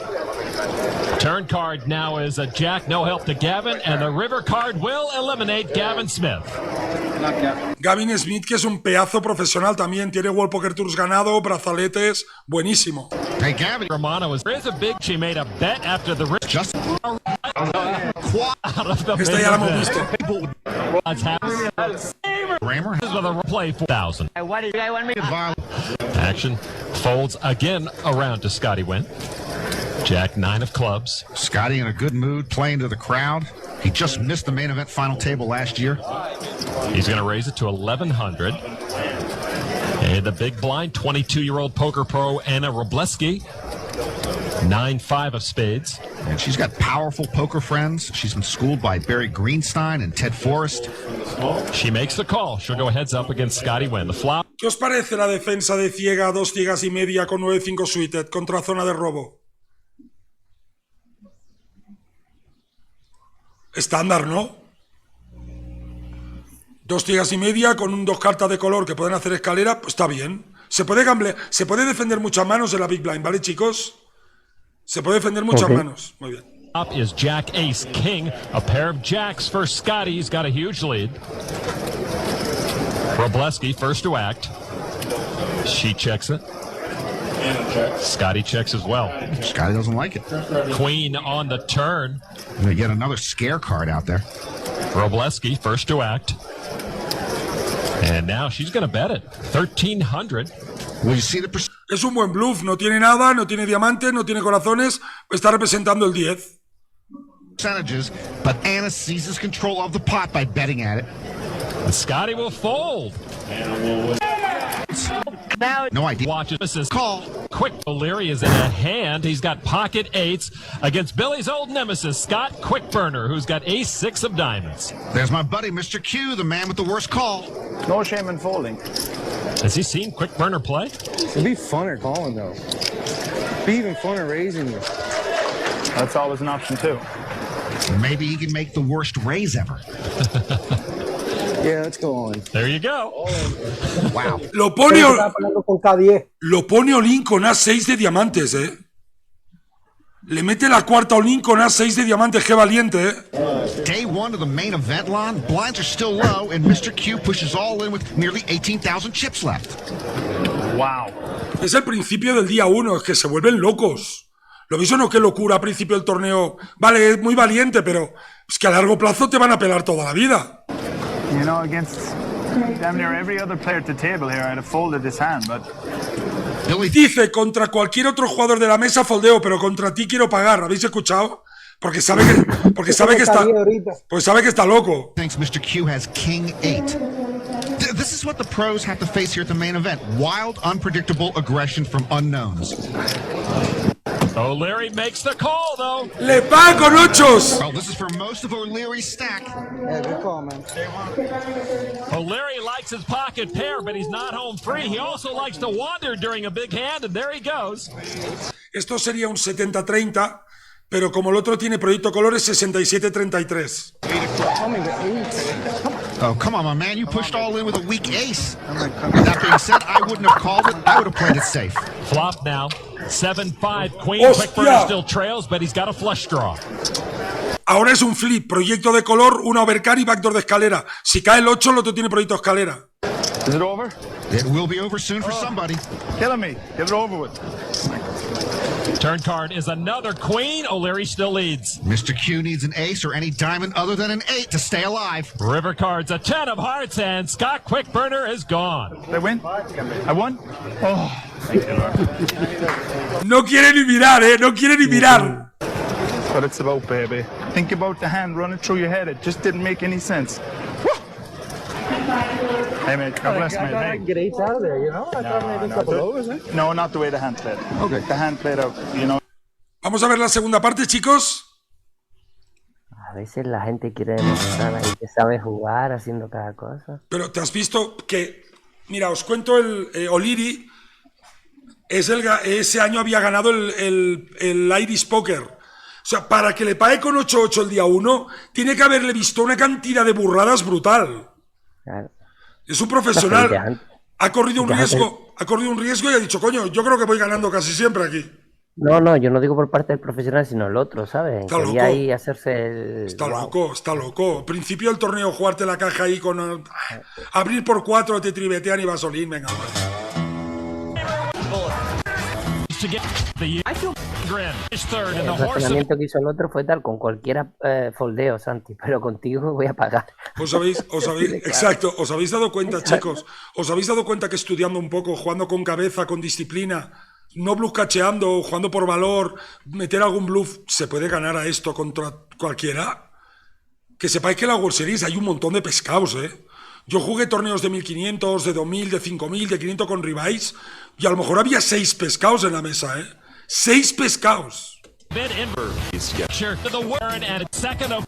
Turn card now is a jack, no help to Gavin, and the river card will eliminate Gavin Smith. Gavin Smith, que es un pedazo profesional también, tiene World Poker Tours ganado, brazaletes, buenísimo. Hey, Gavin. Romano is a big. She made a bet after the risk. Just Esta ya la hemos visto. Rammer with a play 4000. What do you want me to... Action folds again around to Scotty Wynn. Jack 9 of clubs. Scotty in a good mood, playing to the crowd. He just missed the main event final table last year. He's going to raise it to 1100. And the big blind, 22-year-old poker pro Anna Robleski. 9-5 of spades. And she's got powerful poker friends. She's been schooled by Barry Greenstein and Ted Forrest. She makes the call. She'll go heads up against Scotty Wynn. The flop. ¿Qué os parece la defensa de ciega, 2 ciegas y media con 9-5 suited contra zona de robo? Estándar, ¿no? 2 ciegas y media con 2 cartas de color que pueden hacer escalera, pues está bien. Se puede defender muchas manos en la Big Blind, ¿vale, chicos? Se puede defender muchas manos. Muy bien. Up is Jack Ace King. A pair of jacks for Scotty. He's got a huge lead. Robleski first to act. She checks it. Scotty checks as well. Scotty doesn't like it. Queen on the turn. You get another scare card out there. Robleski first to act. And now she's going to bet it. 1,300. Well, you see the es un buen bluff. No tiene nada, no tiene diamantes, no tiene corazones. Está representando el 10. Percentages, but Anna seizes control of the pot by betting at it. And Scotty will fold. No idea. Watches Mrs. Call. Quick O'Leary is in a hand. He's got pocket 8s against Billy's old nemesis, Scott Quickburner, who's got ace-6 of diamonds. There's my buddy, Mr. Q, the man with the worst call. No shame in folding. Has he seen Quickburner play? It'd be funner calling, though. It'd be even funner raising you. That's always an option, too. Maybe he can make the worst raise ever. Yeah, let's go on. There you go. Wow. Lo pone con K10. all-in con A6 de diamantes, ¿eh? Le mete la cuarta all-in con A6 de diamantes. Qué valiente, ¿eh? Day 1 of the main event, Lon. Blinds are still low, and Mr. Q pushes all in with nearly 18,000 chips left. Wow. Es el principio del día 1, es que se vuelven locos. ¿Lo veis o no? Qué locura a principio del torneo. Vale, es muy valiente, pero es que a largo plazo te van a pelar toda la vida. You know, against damn near every other player at the table here, I'd have folded this hand, but... Dice, contra cualquier otro jugador de la mesa foldeo, pero contra ti quiero pagar. ¿Habéis escuchado? Porque sabe que está loco. Thinks Mr. Q has King 8. This is what the pros have to face here at the main event. Wild, unpredictable aggression from unknowns. O'Leary makes the call, though. Le paga con 8s. Well, this is for most of O'Leary's stack. Yeah, good call, man. O'Leary likes his pocket pair, but he's not home free. He also likes to wander during a big hand, and there he goes. Esto sería un 70-30, pero como el otro tiene proyecto colores, 67-33. Oh, come on, my man. You pushed all in with a weak ace. That being said, I wouldn't have called it. I would have played it safe. Flop now. 7-5. Queen. Hostia. Quickburner still trails, but he's got a flush draw. Ahora es un flip. Proyecto de color, una overcard y backdoor de escalera. Si cae el 8, el otro tiene proyecto escalera. Is it over? It will be over soon for somebody. Killing me. Get it over with. Turn card is another queen. O'Leary still leads. Mr. Q needs an ace or any diamond other than an 8 to stay alive. River cards, a 10 of hearts, and Scott Quickburner is gone. Did I win? I won? Oh, thank you, Lord. No quiere ni mirar, ¿eh? No quiere ni mirar. That's what it's about, baby. Think about the hand running through your head. It just didn't make any sense. Hey, mate, God bless, mate. I can get 8s out of there, you know? I thought maybe a couple of overs, eh? No, not the way the hand played. Okay. The hand played out, you know. Vamos a ver la segunda parte, chicos. A veces la gente quiere demostrar ahí que sabe jugar haciendo cada cosa. Pero te has visto que... Mira, os cuento el O'Leary. Ese año había ganado el Irish Poker. O sea, para que le pague con 8-8 el día 1, tiene que haberle visto una cantidad de burradas brutal. Claro. Es un profesional. Ha corrido un riesgo y ha dicho, coño, yo creo que voy ganando casi siempre aquí. No, yo no digo por parte del profesional, sino el otro, ¿sabes? Está Quería loco. ahí hacerse el... Está loco. Al principio del torneo, jugarte la caja ahí con... abrir por 4, te tribetean y vasolín, venga. El razonamiento que hizo el otro fue tal, con cualquiera foldeo, Santi, pero contigo voy a pagar. ¿Os habéis dado cuenta, chicos? ¿Os habéis dado cuenta que estudiando un poco, jugando con cabeza, con disciplina, no bluff cacheando, jugando por valor, meter algún bluff, se puede ganar a esto contra cualquiera? Que sepáis que en la World Series hay un montón de pescados, ¿eh? Yo jugué torneos de 1500, de 2000, de 5000, de 500 con rivals y a lo mejor había 6 pescados en la mesa, ¿eh? 6 pescados. Mid inver. Sure to the Warren and second of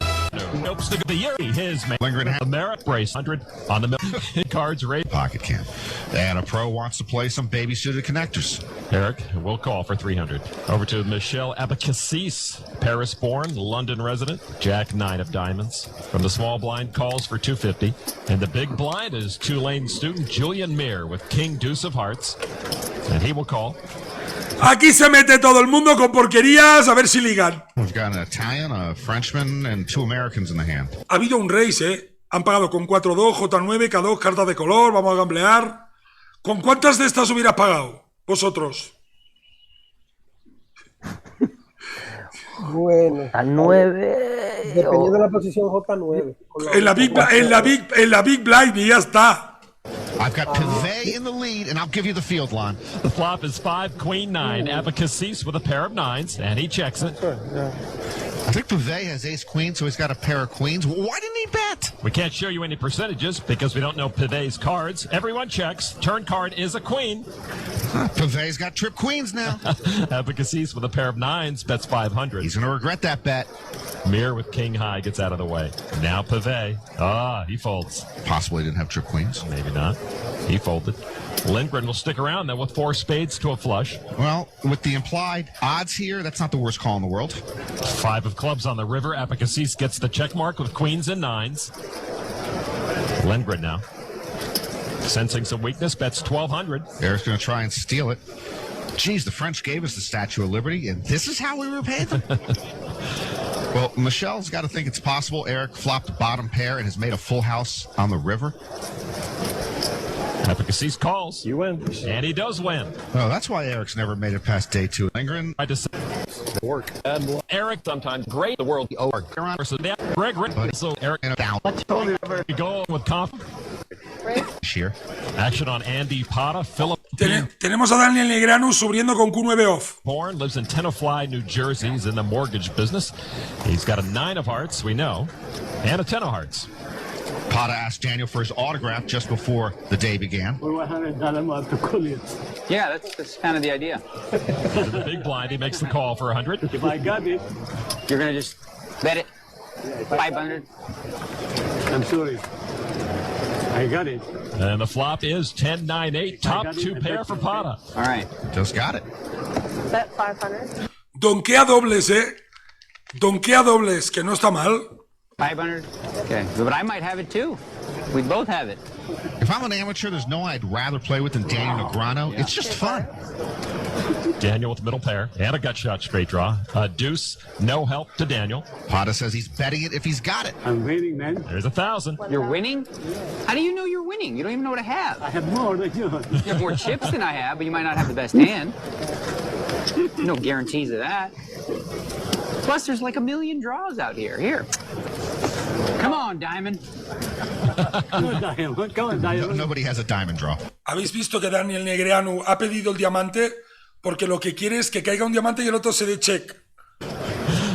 Hopes to the year. His Lindgren has merit brace 100 on the cards rate. pocket cam. And a pro wants to play some baby-suited connectors. Eric will call for 300. Over to Michelle Abacassis, Paris-born, London resident, Jack 9 of diamonds. From the small blind calls for 250. And the big blind is Tulane student Julian Meir with King Deuce of Hearts. And he will call. Aquí se mete todo el mundo con porquerías a ver si ligan. We've got an Italian, a Frenchman, and 2 Americans in the hand. Ha habido un race, ¿eh? Han pagado con 4-2, J9, K2, cartas de color, vamos a gamblear. ¿Con cuántas de estas hubieras pagado vosotros? Bueno. A 9. Dependiendo de la posición J9. En la Big Blind y ya está. I've got Pivet in the lead, and I'll give you the field line. The flop is 5, Queen 9. Abacassis with a pair of 9s, and he checks it. I think Pivet has ace queen, so he's got a pair of queens. Why didn't he bet? We can't show you any percentages because we don't know Pivet's cards. Everyone checks. Turn card is a queen. Pivet's got trip queens now. Abacassis with a pair of 9s bets 500. He's going to regret that bet. Mir with king high gets out of the way. Now Pivet. He folds. Possibly didn't have trip queens. Maybe not. He folded. Lindgren will stick around then with 4 spades to a flush. Well, with the implied odds here, that's not the worst call in the world. 5 of clubs on the river. Abacassis gets the check mark with queens and 9s. Lindgren now. Sensing some weakness, bets 1,200. Eric's going to try and steal it. Geez, the French gave us the Statue of Liberty, and this is how we repay them? Well, Michelle's got to think it's possible. Eric flopped a bottom pair and has made a full house on the river. Abacassis calls. You win. And he does win. Oh, that's why Eric's never made it past day 2. Lindgren. I just work. Eric sometimes great. The world over. Greg. So Eric down. Go with confidence. Sheer. Action on Andy Pata. Philip. Tenemos a Daniel Negreanu subiendo con Q9 off. Born lives in Tenafly, New Jersey. He's in the mortgage business. He's got a 9 of hearts, we know, and a 10 of hearts. Pata asked Daniel for his autograph just before the day began. Yeah, that's kind of the idea. Into the big blind, he makes the call for 100. If I got it, You're going to just bet it? 500? I'm sorry. I got it. And the flop is 10-9-8, top 2 pair for Pata. All right. Just got it. Bet 500. Donkea dobles, Donkea dobles, que no está mal. 500? Okay. But I might have it too. We both have it. If I'm an amateur, there's no one I'd rather play with than Daniel Negreanu. It's just fun. Daniel with the middle pair and a gut shot straight draw. Deuce, no help to Daniel. Pata says he's betting it if he's got it. I'm winning, man. There's 1,000. You're winning? How do you know you're winning? You don't even know what I have. I have more than you. You have more chips than I have, but you might not have the best hand. No guarantees of that. Plus, there's like a million draws out here. Here. Come on, Diamond. Come on, Diamond. Nobody has a diamond draw. ¿Habéis visto que Daniel Negreanu ha pedido el diamante? Porque lo que quiere es que caiga un diamante y el otro se dé check.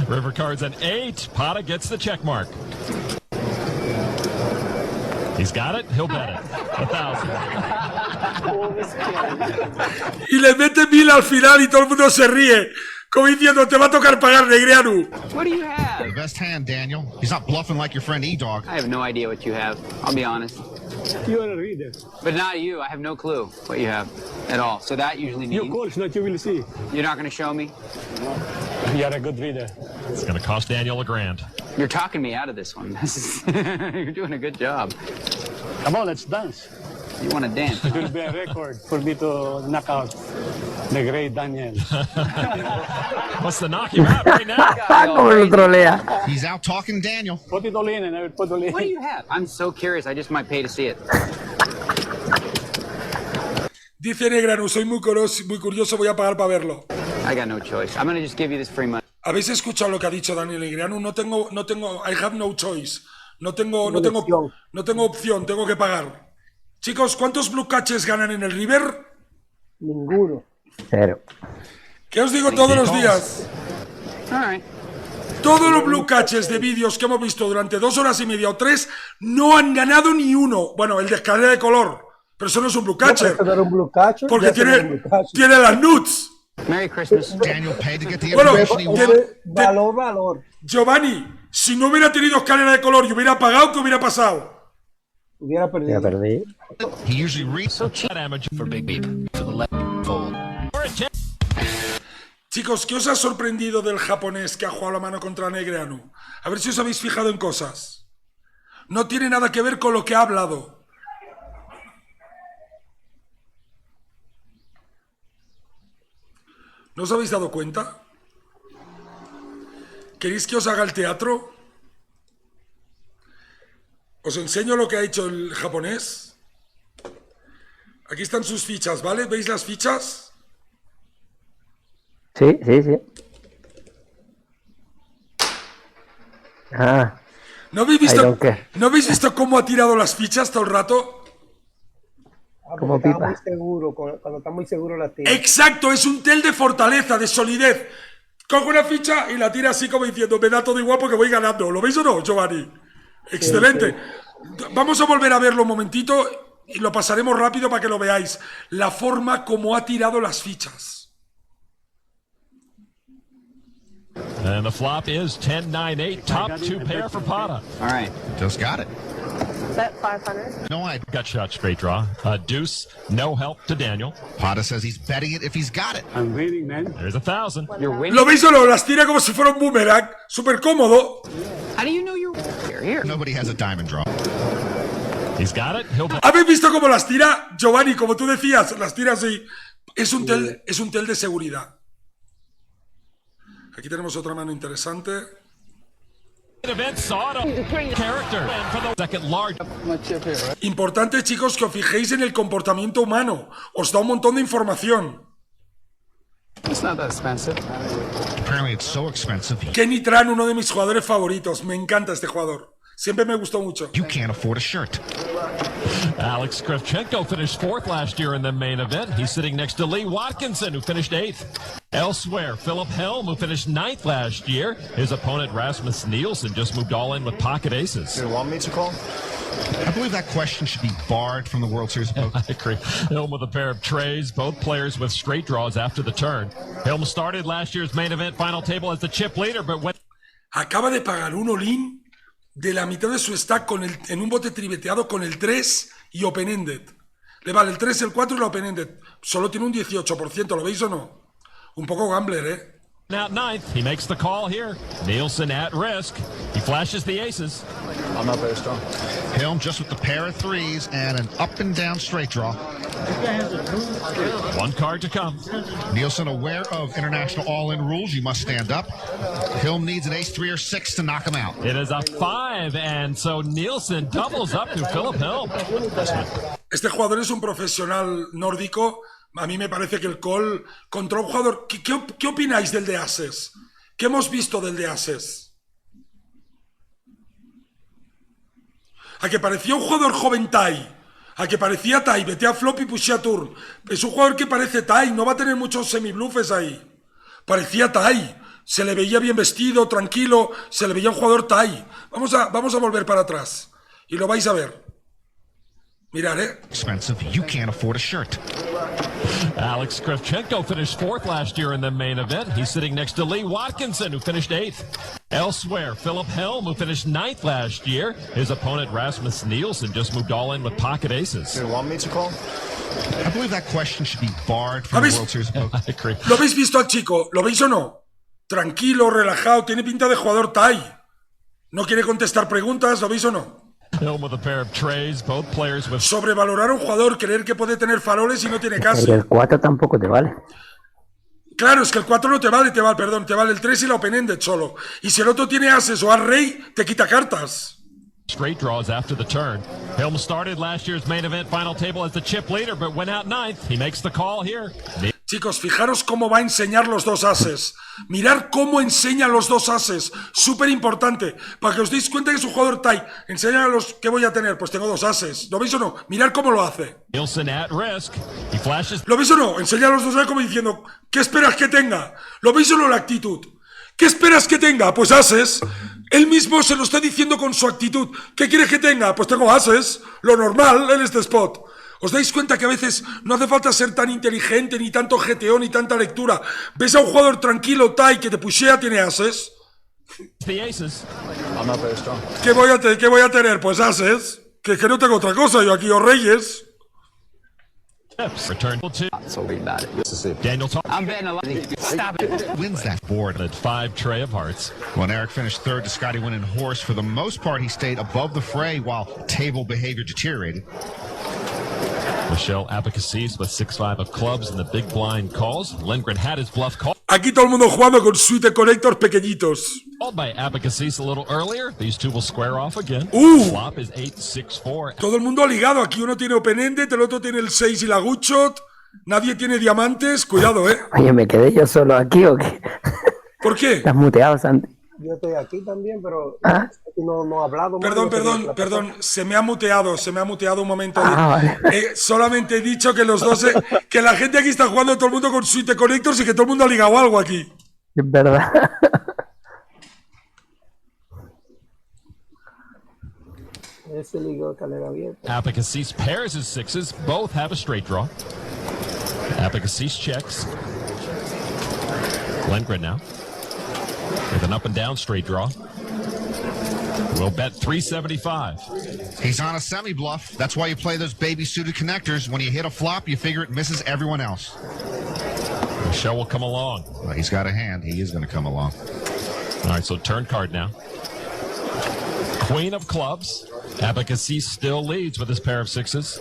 River cards an 8. Pata gets the check mark. He's got it. He'll bet it. 1,000. Y le mete 1,000 al final y todo el mundo se ríe. Como diciendo, te va a tocar pagar, Negreanu. What do you have? The best hand, Daniel. He's not bluffing like your friend E-Dog. I have no idea what you have. I'll be honest. You're a reader. But not you. I have no clue what you have at all. So that usually means... Your course, not you will see. You're not going to show me? You're a good reader. It's going to cost Daniel $1,000. You're talking me out of this one. You're doing a good job. Come on, let's dance. You want to dance? It will be a record for me to knock out the great Daniel. What's the knock him out right now? Como lo trolea. He's out talking Daniel. Put it all in and I will put all in. What do you have? I'm so curious. I just might pay to see it. Dice Negreanu, soy muy curioso, voy a pagar para verlo. I got no choice. I'm going to just give you this free money. ¿Habéis escuchado lo que ha dicho Daniel Negreanu? No tengo, I have no choice. No tengo opción, tengo que pagar. Chicos, ¿cuántos blue catches ganan en el River? Ninguno. 0. ¿Qué os digo todos los días? All right. Todos los blue catches de vídeos que hemos visto durante 2 horas y media o 3 no han ganado ni uno. Bueno, el de escalera de color, pero eso no es un blue catcher. No, un blue catcher porque tiene las nuts. Merry Christmas. Daniel paid to get the Bueno, information he wanted. Valor. Giovanni, si no hubiera tenido escalera de color y hubiera pagado, ¿qué hubiera pasado? Hubiera perdido. Ya perdí. He usually reads. Damage for Big Beep to the left fold. Chicos, ¿qué os ha sorprendido del japonés que ha jugado la mano contra Negreanu? A ver si os habéis fijado en cosas. No tiene nada que ver con lo que ha hablado. ¿No os habéis dado cuenta? ¿Queréis que os haga el teatro? Os enseño lo que ha hecho el japonés. Aquí están sus fichas, ¿vale? ¿Veis las fichas? Sí. Ah. ¿No habéis visto cómo ha tirado las fichas todo el rato? Como está pipa. muy seguro, cuando está muy seguro la tira. Exacto, es un tel de fortaleza, de solidez. Coge una ficha y la tira así como diciendo, me da todo igual porque voy ganando. ¿Lo veis o no, Giovanni? Excelente. Sí. Vamos a volver a verlo un momentito y lo pasaremos rápido para que lo veáis. La forma como ha tirado las fichas. And the flop is 10-9-8, top two pair for Pata. All right. Just got it. Bet 500. No, I Gut shot straight draw. Deuce, no help to Daniel. Pata says he's betting it if he's got it. I'm waiting, man. There's 1,000. You're winning. ¿Lo veis o no? Las tira como si fuera un boomerang. Súper cómodo. How do you know you're here? Nobody has a diamond draw. He's got it. He'll ¿Habéis visto cómo las tira? Giovanni, como tú decías, las tira así. Es un tel de seguridad. Aquí tenemos otra mano interesante. Importante, chicos, que os fijéis en el comportamiento humano. Os da un montón de información. It's not that expensive. Apparently it's so expensive. Kenny Tran, uno de mis jugadores favoritos. Me encanta este jugador. Siempre me gustó mucho. You can't afford a shirt. Alex Kravchenko finished fourth last year in the main event. He's sitting next to Lee Watkinson, who finished eighth. Elsewhere, Philip Helm, who finished ninth last year. His opponent, Rasmus Nielsen, just moved all in with pocket aces. You want me to call? I believe that question should be barred from the World Series of Poker. I agree. Helm with a pair of trays, both players with straight draws after the turn. Helm started last year's main event final table as the chip leader, but went... Acaba de pagar un all-in de la mitad de su stack en un bote tribeteado con el 3 y open-ended. Le vale el 3, el 4 y la open-ended. Solo tiene un 18%, ¿lo veis o no? Un poco gambler, ¿eh? Out ninth, he makes the call here. Nielsen at risk. He flashes the aces. I'm not very strong. Helm just with the pair of threes and an up and down straight draw. One card to come. Nielsen aware of international all-in rules. You must stand up. Helm needs an ace 3 or 6 to knock him out. It is a 5, and so Nielsen doubles up to Philip Helm. Este jugador es un profesional nórdico. A mí me parece que el call contra un jugador... ¿Qué opináis del de Ases? ¿Qué hemos visto del de Ases? A que parecía un jugador joven Tai. A que parecía Tai, vete a flop y pushea turn. Es un jugador que parece Tai, no va a tener muchos semibluffes ahí. Parecía Tai. Se le veía bien vestido, tranquilo. Se le veía un jugador Tai. Vamos a volver para atrás. Y lo vais a ver. Mirad, Expensive. You can't afford a shirt. Alex Kravchenko finished fourth last year in the main event. He's sitting next to Lee Watkinson, who finished eighth. Elsewhere, Philip Helm, who finished ninth last year. His opponent, Rasmus Nielsen, just moved all in with pocket aces. You want me to call? I believe that question should be barred from the World Series of Poker. I agree. ¿Lo habéis visto al chico? ¿Lo veis o no? Tranquilo, relajado, tiene pinta de jugador Tai. No quiere contestar preguntas, ¿lo veis o no? Helm with a pair of trays, both players with... Sobrevalorar a un jugador, creer que puede tener faroles y no tiene casi. Y el 4 tampoco te vale. Claro, es que el 4 no te vale, te vale el 3 y la open-ended solo. Y si el otro tiene ases o as-rey, te quita cartas. Straight draws after the turn. Helm started last year's main event final table as the chip leader, but went out ninth. He makes the call here. Chicos, fijaros cómo va a enseñar los dos ases. Mirar cómo enseña los dos ases. Súper importante. Para que os deis cuenta que es un jugador Tai. Enseña los que voy a tener. Pues tengo dos ases. ¿Lo veis o no? Mirar cómo lo hace. Nielsen at risk. He flashes... ¿Lo veis o no? Enseña los dos ases como diciendo, ¿qué esperas que tenga? ¿Lo veis o no la actitud? ¿Qué esperas que tenga? Pues ases. Él mismo se lo está diciendo con su actitud. ¿Qué quieres que tenga? Pues tengo ases. Lo normal en este spot. ¿Os dais cuenta que a veces no hace falta ser tan inteligente, ni tanto GTO, ni tanta lectura? ¿Ves a un jugador tranquilo, Tai, que te pushea, tiene ases? I'm not very strong. ¿Qué voy a tener? Pues ases. Que no tengo otra cosa, yo aquí, o reyes. Return to So worried about it. Daniel I'm betting a lot. Stop it. Wins that board. at 5 tray of hearts. When Eric finished third to Scotty winning horse, for the most part, he stayed above the fray while table behavior deteriorated. Michelle Abacasis with 6-5 of clubs and the big blind calls. Lindgren had his bluff called Aquí todo el mundo jugando con suite connectors pequeñitos. by Abacasis a little earlier. These two will square off again. Flop is 8-6-4. Todo el mundo ha ligado. Aquí uno tiene open-ended, el otro tiene el 6 y la good shot. Nadie tiene diamantes. Cuidado, ¿eh? Oye, ¿me quedé yo solo aquí o qué? ¿Por qué? Estás muteado, Santi. Yo estoy aquí también, pero ¿Ah? no he hablado. Perdón, se me ha muteado un momento. Vale. Solamente he dicho que los dos, que la gente aquí está jugando todo el mundo con suite connectors y que todo el mundo ha ligado algo aquí. Es verdad. Ese ligó calera abierta. Abacasis pairs his sixes. Both have a straight draw. Abacasis checks. Lindgren now with an up and down straight draw. We'll bet 375. He's on a semi-bluff. That's why you play those baby-suited connectors. When you hit a flop, you figure it misses everyone else. Michelle will come along. Well, he's got a hand. He is going to come along. All right, so turn card now. Queen of clubs. Abacasis still leads with his pair of sixes.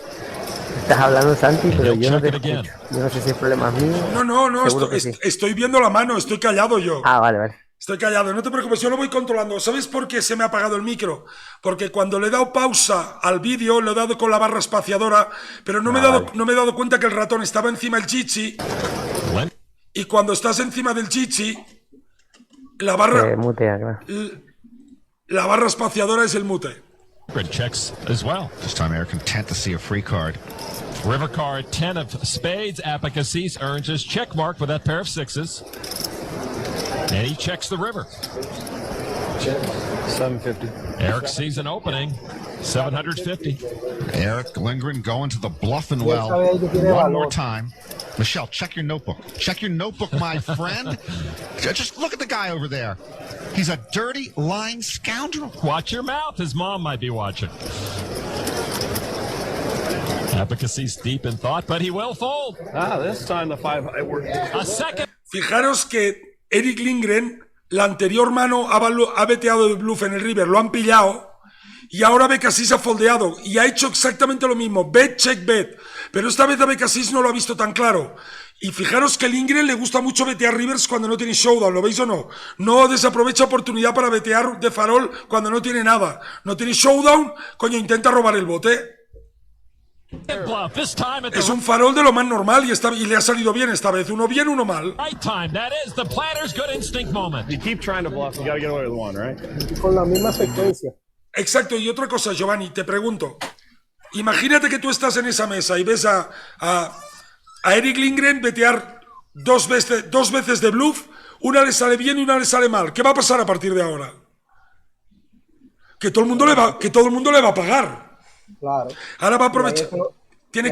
Estás hablando, Santi, pero he'll yo no check te it again. escucho. Yo no sé si es problema mío. No, Seguro que sí. estoy viendo la mano, estoy callado yo. Ah, vale. Estoy callado, no te preocupes, yo lo voy controlando. ¿Sabes por qué se me ha apagado el micro? Porque cuando le he dado pausa al vídeo, lo he dado con la barra espaciadora, pero no me he dado cuenta que el ratón estaba encima del chichi. Y cuando estás encima del chichi, la barra, mutea, claro. la barra espaciadora es el mute. Checks as well. This time, Eric content to see a free card. River card 10 of spades. Abacasis earns his check mark with that pair of sixes. And he checks the river. 750. Eric sees an opening. 750. Eric Lindgren going to the bluffing well one more time. Michelle, check your notebook. Check your notebook, my friend. Just look at the guy over there. He's a dirty, lying scoundrel. Watch your mouth. His mom might be watching. Abacasis deep in thought, but he will fold. This time the 5-high worked. A second. Fijaros que Eric Lindgren, la anterior mano, ha veteado de bluff en el river, lo han pillado. Y ahora Abacasis ha foldeado y ha hecho exactamente lo mismo, bet, check, bet. Pero esta vez Abacasis no lo ha visto tan claro. Y fijaros que a Lindgren le gusta mucho vetear rivers cuando no tiene showdown, ¿lo veis o no? No desaprovecha oportunidad para vetear de farol cuando no tiene nada. No tiene showdown, coño, intenta robar el bote. Es un farol de lo más normal y le ha salido bien esta vez. Uno bien, uno mal. Right time. That is the planner's good instinct moment. You keep trying to bluff, you gotta get away with one, right? Con la misma secuencia. Exacto, y otra cosa, Giovanni, te pregunto. Imagínate que tú estás en esa mesa y ves a Eric Lindgren vetear dos veces de bluff, una le sale bien y una le sale mal. ¿Qué va a pasar a partir de ahora? Que todo el mundo le va a pagar. Claro. Ahora va a aprovechar. Tiene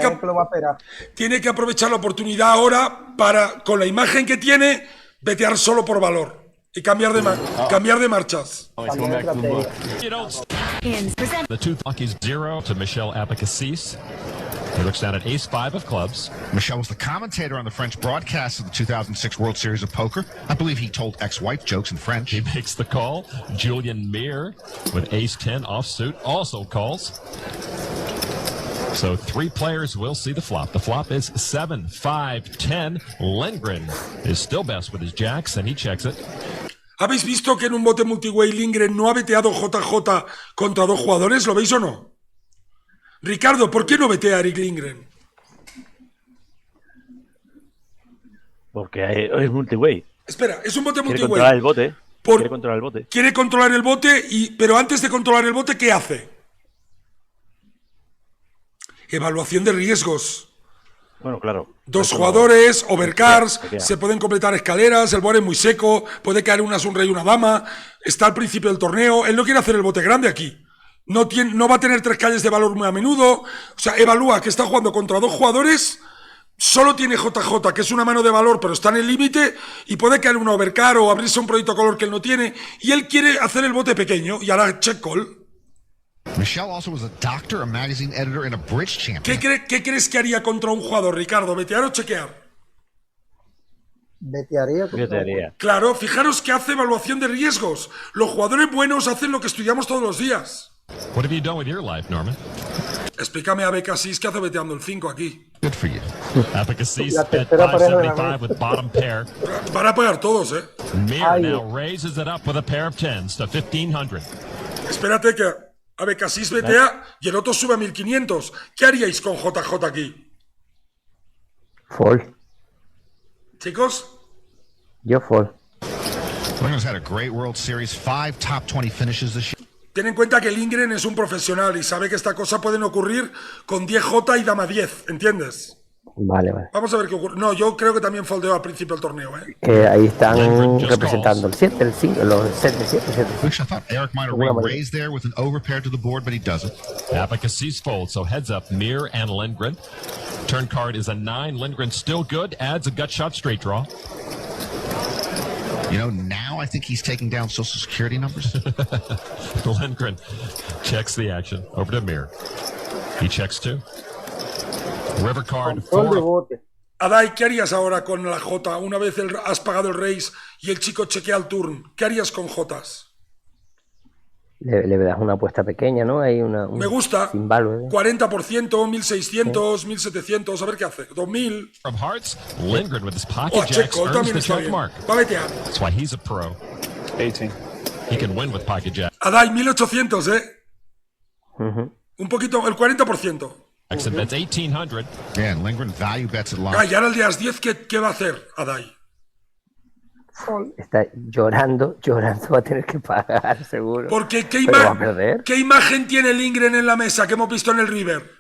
que aprovechar la oportunidad ahora para, con la imagen que tiene, vetear solo por valor y cambiar de marchas. The two Lucky's 0 to Michelle Abacasis. He looks down at ace-5 of clubs. Michel was the commentator on the French broadcast of the 2006 World Series of Poker. I believe he told ex-wife jokes in French. He makes the call. Julian Meir with ace-10 offsuit also calls. So 3 players will see the flop. The flop is 7, 5, 10. Lindgren is still best with his jacks, and he checks it. ¿Habéis visto que en un bote multiway Lindgren no ha veteado JJ contra 2 jugadores? ¿Lo veis o no? Ricardo, ¿por qué no vetea a Eric Lindgren? Porque es multiway. Espera, es un bote Quiere multiway. controlar el bote. Quiere controlar el bote. Quiere controlar el bote, pero antes de controlar el bote, ¿qué hace? Evaluación de riesgos. Bueno, claro. 2 jugadores, overcars, se pueden completar escaleras, el board es muy seco, puede caer un rey y una dama, está al principio del torneo, él no quiere hacer el bote grande aquí. no va a tener 3 calles de valor muy a menudo. O sea, evalúa que está jugando contra 2 jugadores. Solo tiene JJ, que es una mano de valor, pero está en el límite, y puede caer un overcar o abrirse un proyecto color que él no tiene, y él quiere hacer el bote pequeño, y hará check call. Michelle also was a doctor, a magazine editor, and a bridge champion. ¿Qué crees que haría contra un jugador, Ricardo? ¿Vetear o chequear? Vetearía. Claro, fijaros que hace evaluación de riesgos. Los jugadores buenos hacen lo que estudiamos todos los días. What have you done with your life, Norman? Explícame a Becassis qué hace veteando el 5 aquí. Good for you. Abacassis bet 575 with bottom pair. Van a pagar todos, Mir now raises it up with a pair of 10s to 1500. Espérate que Abacassis vetea y el otro sube a 1500. ¿Qué haríais con JJ aquí? Fall. Chicos. Yo fall. Lindgren's had a great World Series, 5 top 20 finishes this year. Ten en cuenta que Lindgren es un profesional y sabe que esta cosa pueden ocurrir con 10J y dama 10, ¿entiendes? Vale. Vamos a ver qué ocurre. No, yo creo que también foldeó al principio del torneo, ahí están representando el 7, el 5, los 7, 7, 7. Which I thought Eric might have raised there with an overpair to the board, but he doesn't. Abacassis folds, so heads up, Mir and Lindgren. Turn card is a 9. Lindgren still good, adds a gut shot straight draw. You know, now I think he's taking down Social Security numbers. Lindgren checks the action. Over to Mir. He checks 2. River card 4. Adai, ¿qué harías ahora con la J? Una vez has pagado el raise y el chico chequea el turn. ¿Qué harías con Jotas? Le das una apuesta pequeña, ¿no? Hay Me gusta. Sin valor, 40%, 1600, 1700, a ver qué hace. 2000. From Hearts, Lindgren with his pocket jacks check earns the está check bien. mark. Va a vetear. That's why he's a pro. 18. He can win with pocket jack. Adai, 1800, Un poquito, el 40%. Jackson bets 1800. Yeah, Lindgren value bets at large. Y ahora el día 10, ¿qué va a hacer Adai? Está llorando, va a tener que pagar, seguro. Porque va a perder. ¿qué imagen tiene Lindgren en la mesa que hemos visto en el River?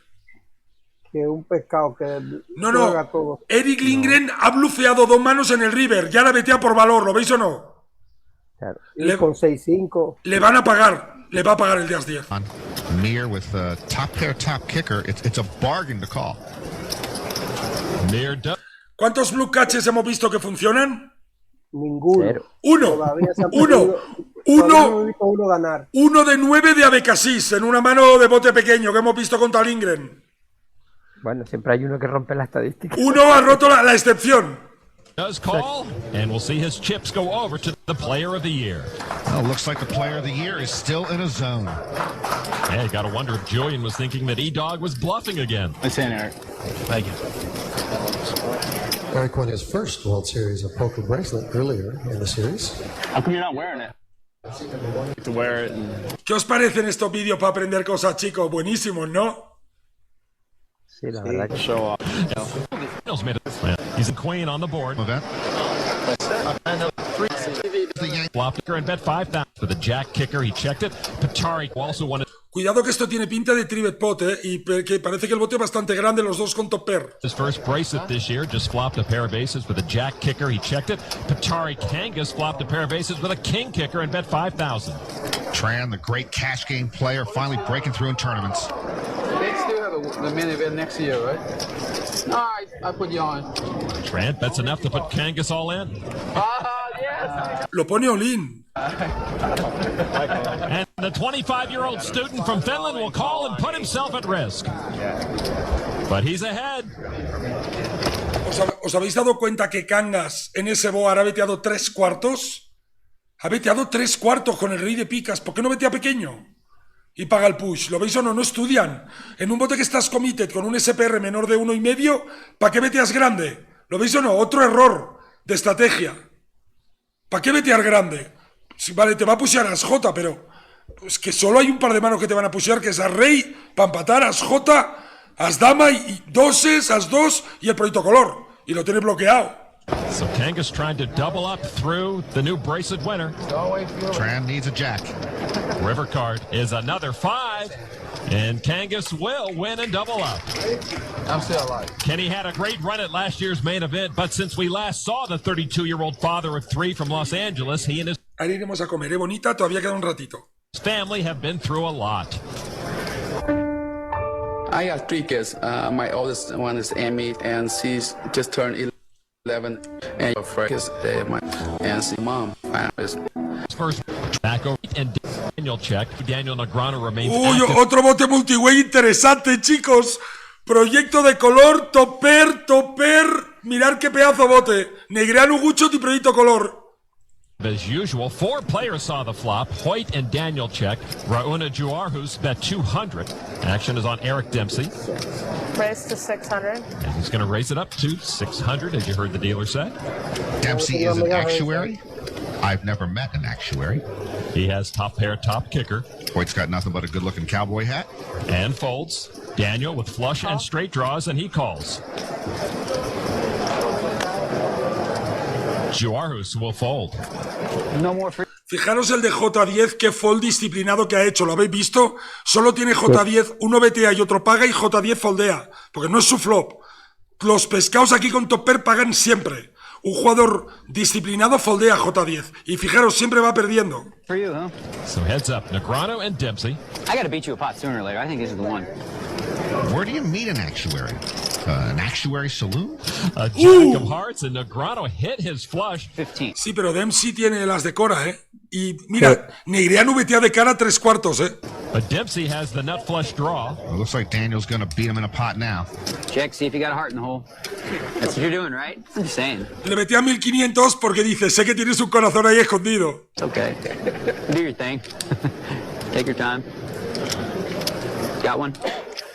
Que un pescado que No. todo. Eric Lindgren ha blufeado 2 manos en el River. Ya la vetea por valor, ¿lo veis o no? Claro. Con 6-5. Le van a pagar. Le va a pagar el día 10. Mir with top pair, top kicker. It's a bargain to call. ¿Cuántos blue catches hemos visto que funcionan? Ninguno. 1. Uno ganar. 1 de 9 de Abacassis en una mano de bote pequeño que hemos visto contra Lindgren. Bueno, siempre hay uno que rompe la estadística. 1 ha roto la excepción. Does call, and we'll see his chips go over to the player of the year. Well, looks like the player of the year is still in a zone. Yeah, you gotta wonder if Julian was thinking that E-Dog was bluffing again. Nice hand, Eric. Thank you. Eric won his first World Series of poker bracelet earlier in the series. How come you're not wearing it? To wear it. ¿Qué os parecen estos vídeos para aprender cosas, chicos? Buenísimos, ¿no? Sí, la verdad que show off. He's a queen on the board. Flop kicker and bet 5,000 for the jack kicker. He checked it. Patari also wanted. Cuidado que esto tiene pinta de trivet pot, y que parece que el bote es bastante grande, los dos con top pair. His first bracelet this year just flopped a pair of aces with a jack kicker. He checked it. Patari Kangas flopped a pair of aces with a king kicker and bet 5,000. Tran, the great cash game player, finally breaking through in tournaments. They still have the main event next year, right? No, I put you on. Trent, that's enough to put Kangas all in. Yes. Lo pone all-in. And the 25-year-old student from Finland will call and put himself at risk. But he's ahead. ¿Os habéis dado cuenta que Kangas en ese board ha veteado 3 cuartos? Ha veteado 3 cuartos con el rey de picas. ¿Por qué no vetea pequeño? Y paga el push. ¿Lo veis o no? No estudian. En un bote que estás committed con un SPR menor de 1,5, ¿para qué veteas grande? ¿Lo veis o no? Otro error de estrategia. ¿Para qué vetear grande? Vale, te va a pushear as J, pero es que solo hay un par de manos que te van a pushear, que es as rey, para empatar, as J, as dama y doses, as 2 y el proyecto color. Y lo tiene bloqueado. So Kangas trying to double up through the new bracelet winner. Tran needs a jack. River card is another 5. And Kangas will win and double up. I'm still alive. Kenny had a great run at last year's main event, but since we last saw the 32-year-old father of 3 from Los Angeles, he and his Ahí iremos a comer, bonita, todavía queda un ratito. family have been through a lot. I got 3 kids. My oldest one is Amy, and she's just turned 11. And she's mom. First back over and Daniel check. Daniel Negreanu remains Uy, active. otro bote multiway interesante, chicos. Proyecto de color, topper. Mirad qué pedazo bote. Negreanu, Guchot y proyecto color. As usual, 4 players saw the flop. Hoyt and Daniel check. Rauna Juarhus bet 200. Action is on Eric Dempsey. Raise to 600. And he's going to raise it up to 600, as you heard the dealer say. Dempsey is an actuary. I've never met an actuary. He has top pair, top kicker. Hoyt's got nothing but a good-looking cowboy hat. And folds. Daniel with flush and straight draws, and he calls. Juarhus will fold. No more free. Fijaros el de J10, qué fold disciplinado que ha hecho. ¿Lo habéis visto? Solo tiene J10, uno betea y otro paga y J10 foldea. Porque no es su flop. Los pescados aquí con topper pagan siempre. Un jugador disciplinado foldea J10. Y fijaros, siempre va perdiendo. For you, huh? So heads up, Negreanu and Dempsey. I gotta beat you a pot sooner or later. I think this is the one. Where do you meet an actuary? An actuary saloon? A jack of hearts, and Negreanu hit his flush. 15. Sí, pero Dempsey tiene las de Cora, ¿eh? Y mira, Negreanu betea de cara 3/4, ¿eh? But Dempsey has the nut flush draw. It looks like Daniel's going to beat him in a pot now. Check, see if you got a heart in the hole. That's what you're doing, right? I'm just saying. Le betea 1500 porque dice, sé que tienes un corazón ahí escondido. It's okay. Do your thing. Take your time. Got one?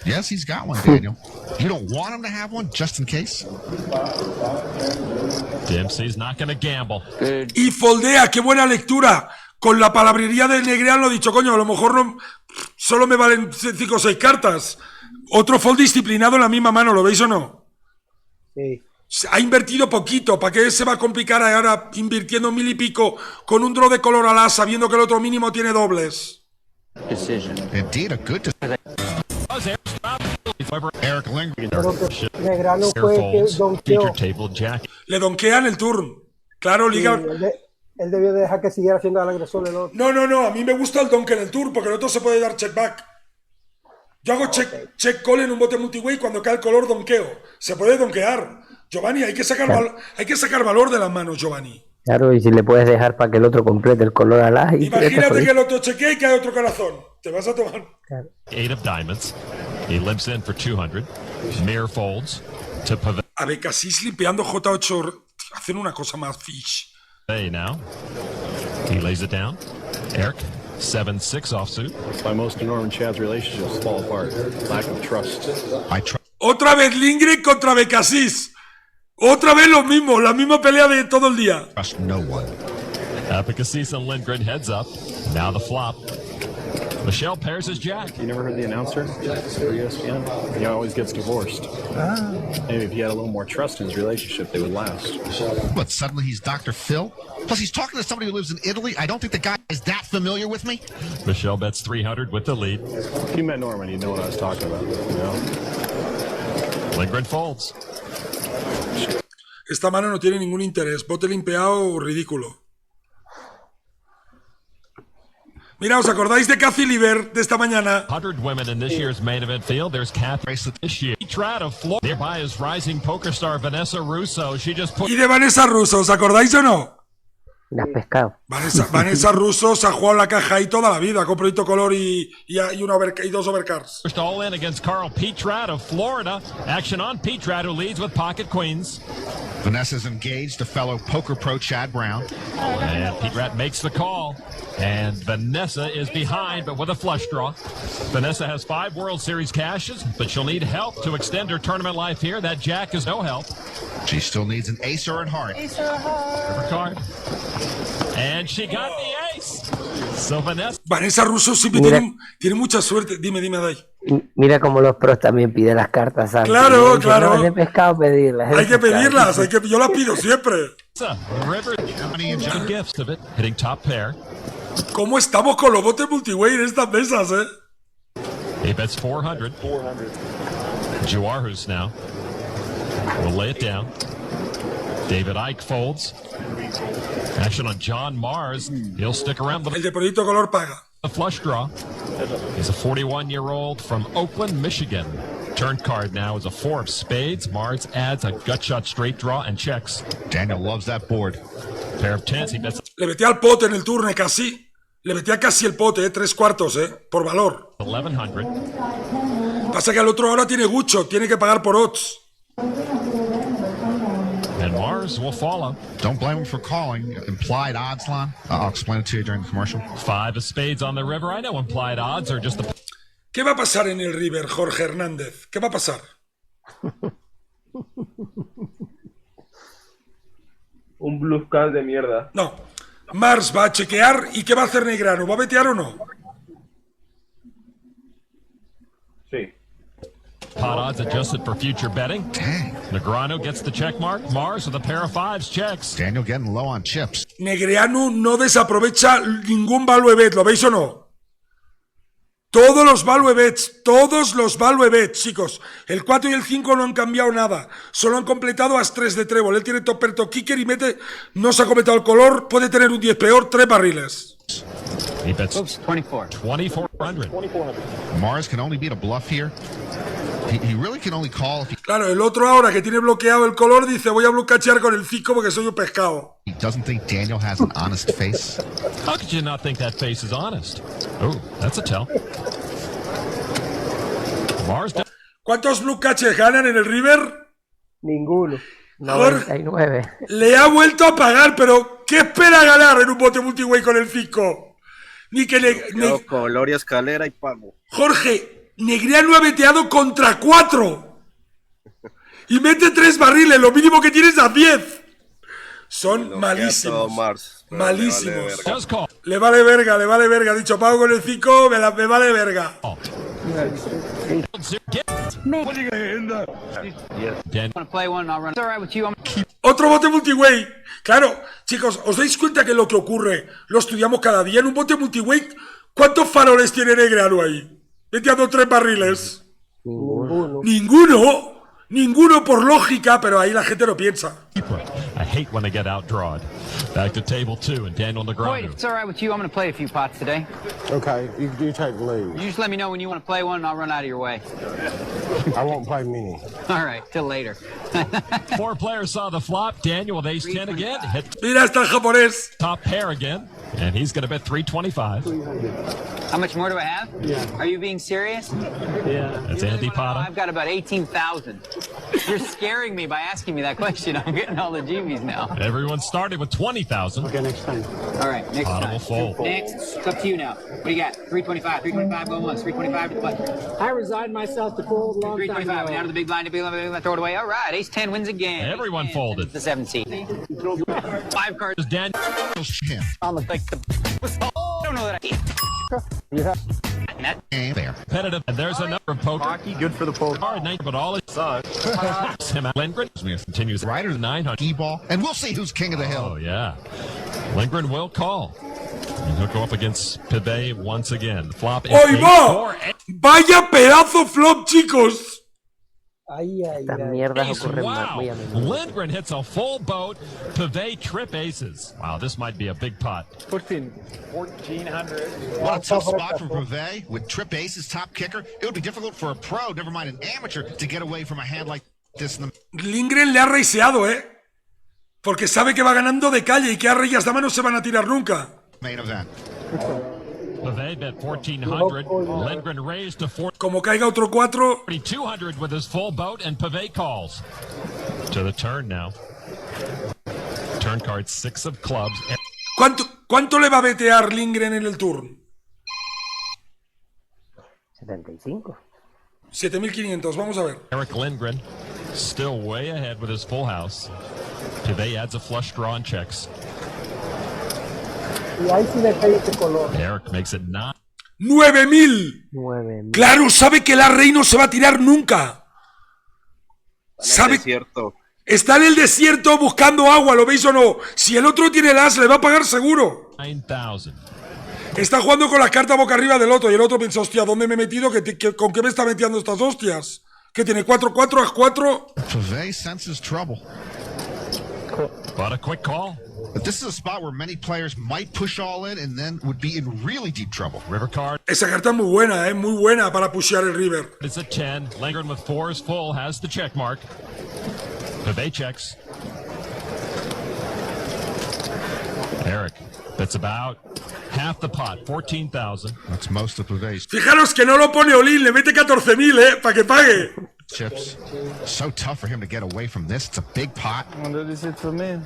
Yes, he's got one, Daniel. You don't want him to have one, just in case? Dempsey's not going to gamble. Good. Y foldea, qué buena lectura. Con la palabrería de Negreanu he dicho, coño, a lo mejor no, solo me valen 5 o 6 cartas. Otro fold disciplinado en la misma mano, ¿lo veis o no? Sí. Ha invertido poquito, ¿para qué se va a complicar ahora invirtiendo 1000 y pico con un draw de color al as, sabiendo que el otro mínimo tiene dobles? Decision. Indeed, a good decision. Eric Lindgren. Negreanu fue que donkeó. Le donkean el turn. Claro, liga. Sí, él debió de dejar que siguiera haciendo al agresor del otro. No, a mí me gusta el donk en el turn porque el otro se puede dar check back. Yo hago check call en un bote multiway y cuando cae el color donkeo. Se puede donkear. Giovanni, hay que sacar valor de las manos, Giovanni. Claro, y si le puedes dejar para que el otro complete el color al as. Imagínate que el otro chequea y cae otro corazón. Te vas a tomar. Claro. 8 of diamonds. He limps in for 200. Mirror folds to Pavetta A ver, casi limpiando J8. Hacen una cosa más fish. now. He lays it down. Eric, 7-6 offsuit. Why most of Norman Chad's relationships fall apart. Lack of trust. Otra vez Lindgren contra Becasis. Otra vez lo mismo, la misma pelea de todo el día. Trust no one. Apicasis and Lindgren heads up. Now the flop. Michelle pairs his jack. You never heard the announcer for ESPN? He always gets divorced. Maybe if he had a little more trust in his relationship, they would last. What, suddenly he's Dr. Phil? Plus, he's talking to somebody who lives in Italy. I don't think the guy is that familiar with me. Michelle bets 300 with the lead. If you met Norman, you'd know what I was talking about. You know? Lindgren folds. Esta mano no tiene ningún interés. Bote limpeado ridículo. Mira, ¿os acordáis de Kathy Liber de esta mañana? 100 women in this year's main event field. There's Kathy this year. Trad of Florida. Nearby is rising poker star Vanessa Russo. She just put. ¿Y de Vanessa Russo? ¿Os acordáis o no? La has pescado. Vanessa Russo se ha jugado la caja ahí toda la vida con proyecto color y 2 overcards. Pushed all in against Carl Petrad of Florida. Action on Petrad, who leads with pocket queens. Vanessa's engaged to fellow poker pro Chad Brown. And Petrad makes the call. And Vanessa is behind, but with a flush draw. Vanessa has 5 World Series cashes, but she'll need help to extend her tournament life here. That jack is no help. She still needs an ace or a heart. Ace or a heart. River card. And she got the ace. So Vanessa Russo siempre tiene mucha suerte. Dime, Dai. Mira cómo los pros también piden las cartas antes. Claro, claro. No, es de pescado pedirlas. Hay que pedirlas, yo las pido siempre. River gifts of it, hitting top pair. ¿Cómo estamos con los botes multiway en estas mesas, He bets 400. Juarhus now will lay it down. David Icke folds. Action on John Mars. He'll stick around. El de proyecto color paga. The flush draw. He's a 41-year-old from Oakland, Michigan. Turn card now is a 4 of spades. Mars adds a gut shot straight draw and checks. Daniel loves that board. Pair of tens, he bets Le metí al pote en el turno casi. Le metía casi el pote, 3/4, por valor. 1100. Pasa que el otro ahora tiene Gucho, tiene que pagar por odds. And Mars will follow. Don't blame him for calling. Implied odds, Lon. I'll explain it to you during the commercial. 5 of spades on the river. I know implied odds are just the... ¿Qué va a pasar en el River, Jorge Hernández? ¿Qué va a pasar? Un bluff card de mierda. No. Mars va a chequear y ¿qué va a hacer Negrano? ¿Va a betear o no? Sí. Pot odds adjusted for future betting. Dang. Negrano gets the check mark. Mars with a pair of 5s checks. Daniel getting low on chips. Negreanu no desaprovecha ningún value bet, ¿lo veis o no? Todos los value bets, chicos. El 4 y el 5 no han cambiado nada. Solo han completado as 3 de trébol. Él tiene toperto kicker y mete, no se ha completado el color, puede tener un 10 peor, 3 barriles. He bets 24. 2400. Mars can only beat a bluff here. He really can only call if Claro, el otro ahora que tiene bloqueado el color dice voy a bloquear con el 5 porque soy un pescado. he doesn't think Daniel has an honest face. How could you not think that face is honest? Oh, that's a tell. Mars down. ¿Cuántos blue catches ganan en el River? Ninguno. 99. Le ha vuelto a pagar, pero ¿qué espera ganar en un bote multiway con el 5? Ni que Color y escalera y pago. Jorge, Negreanu ha veteado contra 4 y mete 3 barriles, lo mínimo que tienes a 10. Son malísimos. Malísimos. Le vale verga, ha dicho pago con el 5, me vale verga. Otro bote multiway. Claro, chicos, ¿os dais cuenta que lo que ocurre lo estudiamos cada día? En un bote multiway, ¿cuántos faroles tiene Negreanu ahí? Metiendo 3 barriles. Ninguno por lógica, pero ahí la gente lo piensa. I hate when they get outdrawn. Back to table 2 and Daniel Wait, if Negrano. it's all right with you, I'm going to play a few pots today. Okay, you take the lead. You just let me know when you want to play one, and I'll run out of your way. I won't play many. All right, till later. 4 players saw the flop. Daniel with ace 10 again. Hit Mira, está el japonés. top pair again. And he's going to bet 325. How much more do I have? Yeah. Are you being serious? Yeah. That's Andy Potter. I've got about 18,000. You're scaring me by asking me that question. I'm getting all the GBs now. Everyone started with 20,000. Okay, next time. All right, next Potter time. will fold. Next, it's up to you now. What do you got? 325, 325 going once, 325 to play. I resigned myself to fold a long time 325 ago. down to the big blind, to big blind, throw it away. All right, ace 10 wins again. Everyone Ace 10 folded. The 7 seed. 5 cards. Daniel. Like the. I don't know that Game there. Competitive. And there's a number of poker. Hockey, good for the poker. Hard night, but all it saw. Him out. Lindgren continues. Ryder the 900. E-ball, and we'll see who's king of the hill. Oh, yeah. Lindgren will call. And he'll go up against Pivet once again. Flop is ¡Oy, va! 8-4. ¡Vaya pedazo flop, chicos! Estas mierdas Ace, ocurren wow. muy a menudo. Lindgren hits a full boat. Pivet trip aces. Wow, this might be a big pot. 1,400. What a tough spot for Brevet with trip aces, top kicker. It would be difficult for a pro, never mind an amateur, to get away from a hand like this in the Lindgren le ha reiseado, porque sabe que va ganando de calle y que a reyes de no se van a tirar nunca. main event. Pivet bet 1,400. Lindgren raised to 4. Como caiga otro 4. 4,200 with his full boat, and Pivet calls. To the turn now. Turn card 6 of clubs. ¿Cuánto le va a betear Lindgren en el turn? 75. 7.500, vamos a ver. Eric Lindgren still way ahead with his full house. Pivet adds a flush draw and checks. Y ahí sí le cae este color. Eric makes it 9. 9.000. Claro, sabe que la rey no se va a tirar nunca. Sabe. Está en el desierto buscando agua, ¿lo veis o no? Si el otro tiene el as, le va a pagar seguro. 9,000. Está jugando con las cartas boca arriba del otro y el otro piensa, hostia, ¿dónde me he metido? ¿Con qué me está metiendo estas hostias? ¿Qué tiene? 4-4, as 4. Pivet senses trouble. But a quick call. But this is a spot where many players might push all in and then would be in really deep trouble. River card. Esa carta es muy buena para pushear el river. It's a 10. Lingering with 4s full has the check mark. Pave checks. Eric, that's about half the pot, 14,000. That's most of Pave's Fijaros que no lo pone Olin, le mete 14.000, para que pague. chips. So tough for him to get away from this. It's a big pot. And that is it for me.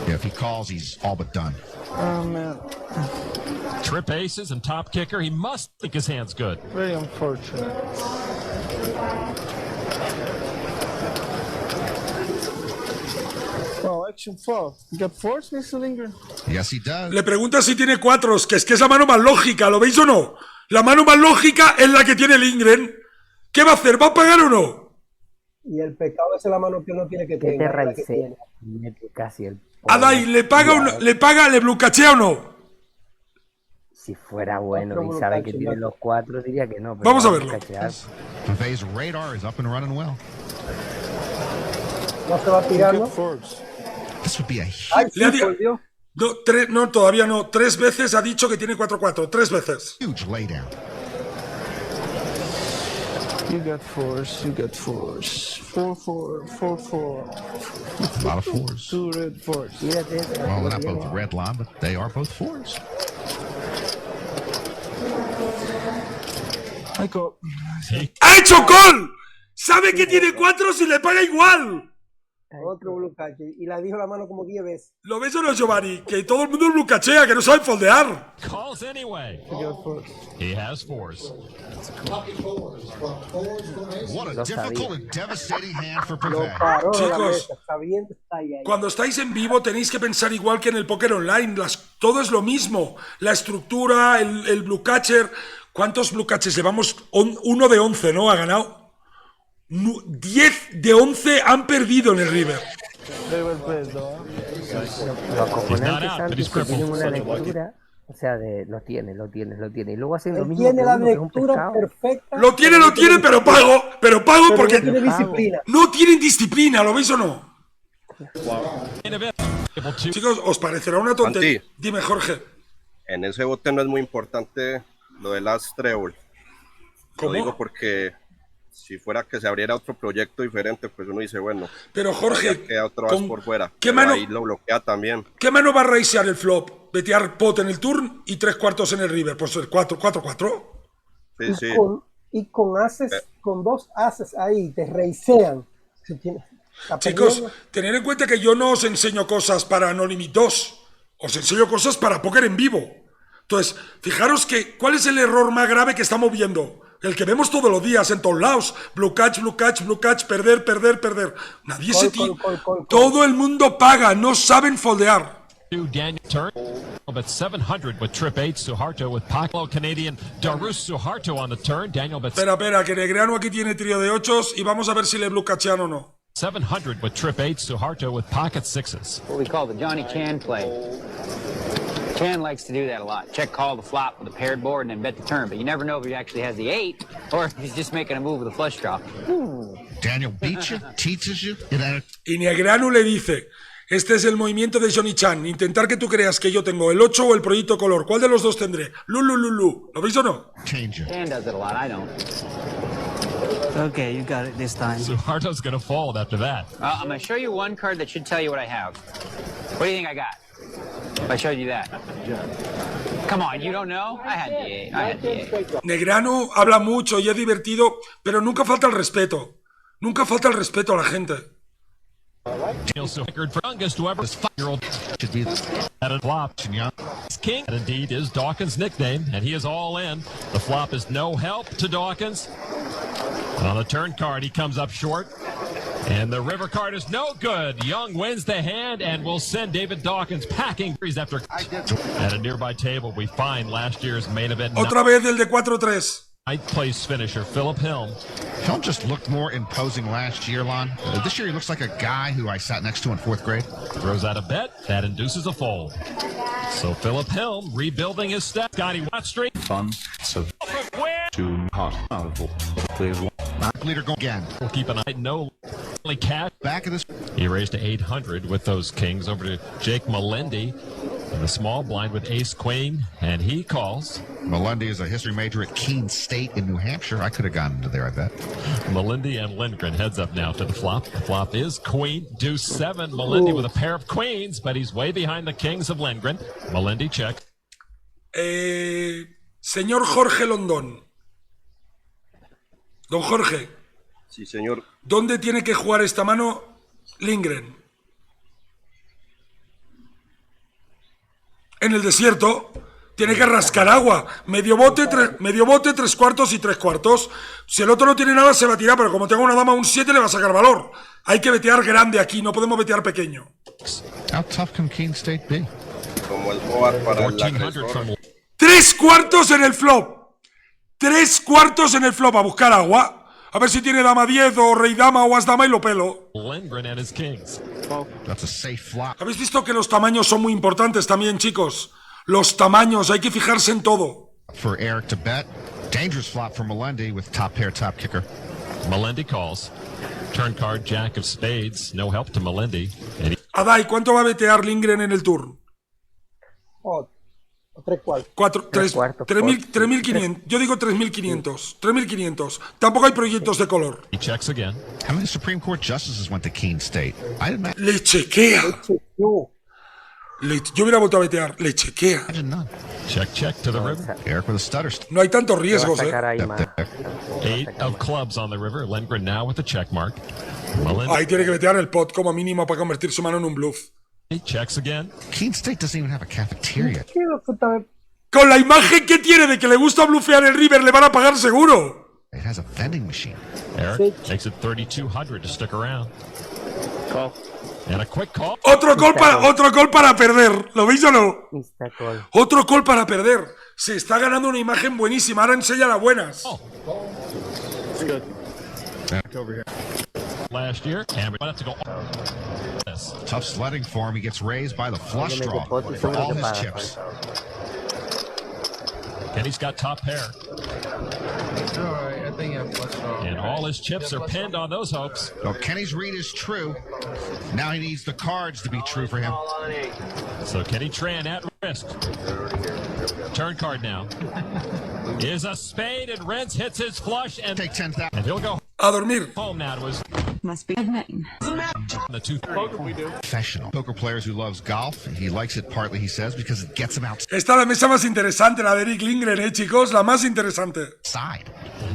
Yeah, if he calls, he's all but done. Oh, man. Trip aces and top kicker. He must think his hand's good. Very unfortunate. Oh, action 4. You got 4s, Mr. Linger? Yes, he does. Le pregunta si tiene 4s, que es la mano más lógica, ¿lo veis o no? La mano más lógica es la que tiene Lindgren. ¿Qué va a hacer? ¿Va a pagar o no? Y el pecado es la mano que uno tiene que tener. Te raicé. Mete casi el... Adai, ¿le paga, le blucachea o no? Si fuera bueno y sabe que tiene los 4, diría que no. Pero vamos a verlo. Pave's radar is up and running well. No se va a tirar, ¿no? This would be a Ay, sí, no, todavía no. 3 veces ha dicho que tiene 4-4. 3 veces. Huge laydown. You got 4s, you got 4s. 4-4, 4-4. A lot of 4s. 2 red 4s. Well, they're not both red line, but they are both 4s. I go. ¡Ha hecho call! ¡Sabe que tiene 4 si le paga igual! Otro blucache. Y la dijo la mano como 10 veces. ¿Lo ves o no, Giovanni? Que todo el mundo blucachea, que no sabe foldear. Calls anyway. He has 4s. What a difficult and devastating hand for Lo Pave. paró de la Chicos, mesa, sabiendo está ahí. Cuando estáis en vivo tenéis que pensar igual que en el póker online. Todo es lo mismo. La estructura, el blue catcher. ¿Cuántos blue catchers llevamos? 1 de 11, ¿no? Ha ganado. 10 de 11 han perdido en el River. Los componentes antes que tienen una lectura, o sea, lo tiene. Y luego hacen lo Él mismo. tiene que la uno, que es un lectura pescado. perfecta. Lo tiene, pero pago. Pero porque no tiene disciplina. no tienen disciplina, ¿lo veis o no? Chicos, ¿os parecerá una tontería? Santi. Dime, Jorge. En ese bote no es muy importante lo de las treble. ¿Cómo? Lo digo porque si fuera que se abriera otro proyecto diferente, pues uno dice, bueno. Pero Jorge, queda otro as por fuera. ¿qué Pero mano? ahí lo bloquea también. ¿Qué mano va a raisear el flop? Betear pot en el turn y 3/4 en el river. Pues el 4-4-4. Sí, sí. Y con ases, con 2 ases ahí, te reisean. Chicos, tened en cuenta que yo no os enseño cosas para No Limit 2. Os enseño cosas para póker en vivo. Entonces, fijaros que, ¿cuál es el error más grave que estamos viendo? El que vemos todos los días en todos lados. Blue catch, perder. Nadie se tira. Todo el mundo paga, no saben foldear. Daniel turn, but 700 with trip 8. Suharto with Paclo Canadian. Darus Suharto on the turn. Daniel bet. Espera, que Negreanu aquí tiene trío de 8s y vamos a ver si le blue cachean o no. 700 with trip 8. Suharto with pocket 6s. What we call the Johnny Chan play. Chan likes to do that a lot. Check call the flop with a paired board and then bet the turn. But you never know if he actually has the 8 or if he's just making a move with a flush draw. Daniel beats you, teaches you. Y Negreanu le dice, este es el movimiento de Johnny Chan. Intentar que tú creas que yo tengo el 8 o el proyecto color. ¿Cuál de los dos tendré? Lulu. ¿Lo veis o no? Chan does it a lot, I don't. Okay, you got it this time. Suharto's going to fold after that. I'm going to show you one card that should tell you what I have. What do you think I got? If I showed you that. Come on, you don't know? I had the 8. Negreanu habla mucho y es divertido, pero nunca falta el respeto. Nunca falta el respeto a la gente. Daniel Suharto for youngest whoever is 5-year-old should be at a flop. King, that indeed is Dawkins' nickname, and he is all in. The flop is no help to Dawkins. On the turn card, he comes up short. And the river card is no good. Young wins the hand and will send David Dawkins packing after. At a nearby table, we find last year's main event. Otra vez el de 4-3. Ninth place finisher, Philip Hilm. Hilm just looked more imposing last year, Lon. This year he looks like a guy who I sat next to in 4th grade. Throws out a bet. That induces a fold. So Philip Hilm rebuilding his stats. Scotty Watt straight. Fun. So to hot. Please. Leader go again. We'll keep an eye. No. Back of this. He raised to 800 with those kings over to Jake Melendi in the small blind with ace queen, and he calls. Melendi is a history major at Keene State in New Hampshire. I could have gone into there, I bet. Melendi and Lindgren heads up now to the flop. The flop is queen, deuce 7. Melendi with a pair of queens, but he's way behind the kings of Lindgren. Melendi check. Señor Jorge Londón. Don Jorge. Sí, señor. ¿Dónde tiene que jugar esta mano Lindgren? En el desierto. Tiene que rascar agua. Medio bote, 3 cuartos y 3 cuartos. Si el otro no tiene nada, se va a tirar. Pero como tengo una dama un 7, le va a sacar valor. Hay que vetear grande aquí. No podemos vetear pequeño. How tough can Keene State be? Como el board para el agresor. 3 cuartos en el flop. 3 cuartos en el flop a buscar agua. A ver si tiene dama 10 o rey dama o as dama y lo pelo. That's a safe flop. ¿Habéis visto que los tamaños son muy importantes también, chicos? Los tamaños, hay que fijarse en todo. For Eric to bet. Dangerous flop for Melendi with top pair, top kicker. Melendi calls. Turn card, jack of spades. No help to Melendi. Adai, ¿cuánto va a vetear Lindgren en el turn? 3 cuartos. 3.500. Yo digo 3.500. 3.500. Tampoco hay proyectos de color. He checks again. How many Supreme Court justices went to Keene State? I didn't know. Le chequea. Yo hubiera vuelto a vetear. Le chequea. Check, check to the river. Eric with a stutter. No hay tantos riesgos, 8 of clubs on the river. Lindgren now with the check mark. Ahí tiene que vetear el pot como mínimo para convertir su mano en un bluff. He checks again. Keene State doesn't even have a cafeteria. Con la imagen que tiene de que le gusta blufear el river, le van a pagar seguro. It has a vending machine. Eric makes it 3,200 to stick around. Call. And a quick call. Otro call para perder. ¿Lo veis o no? Otro call para perder. Se está ganando una imagen buenísima. Ahora enseña las buenas. It's good. Back over here. Last year, and we have to go. Tough sledding for him. He gets raised by the flush draw for all his chips. Kenny's got top pair. Alright, I think I have flush draw. And all his chips are pinned on those hopes. So Kenny's read is true. Now he needs the cards to be true for him. So Kenny Tran at risk. Turn card now. Is a spade, and Rents hits his flush and take 10,000. And he'll go a dormir. Home now was must be name. The 230. Professional poker players who loves golf. He likes it partly, he says, because it gets him out. Esta es la mesa más interesante, la de Eric Lindgren, chicos, la más interesante. Side.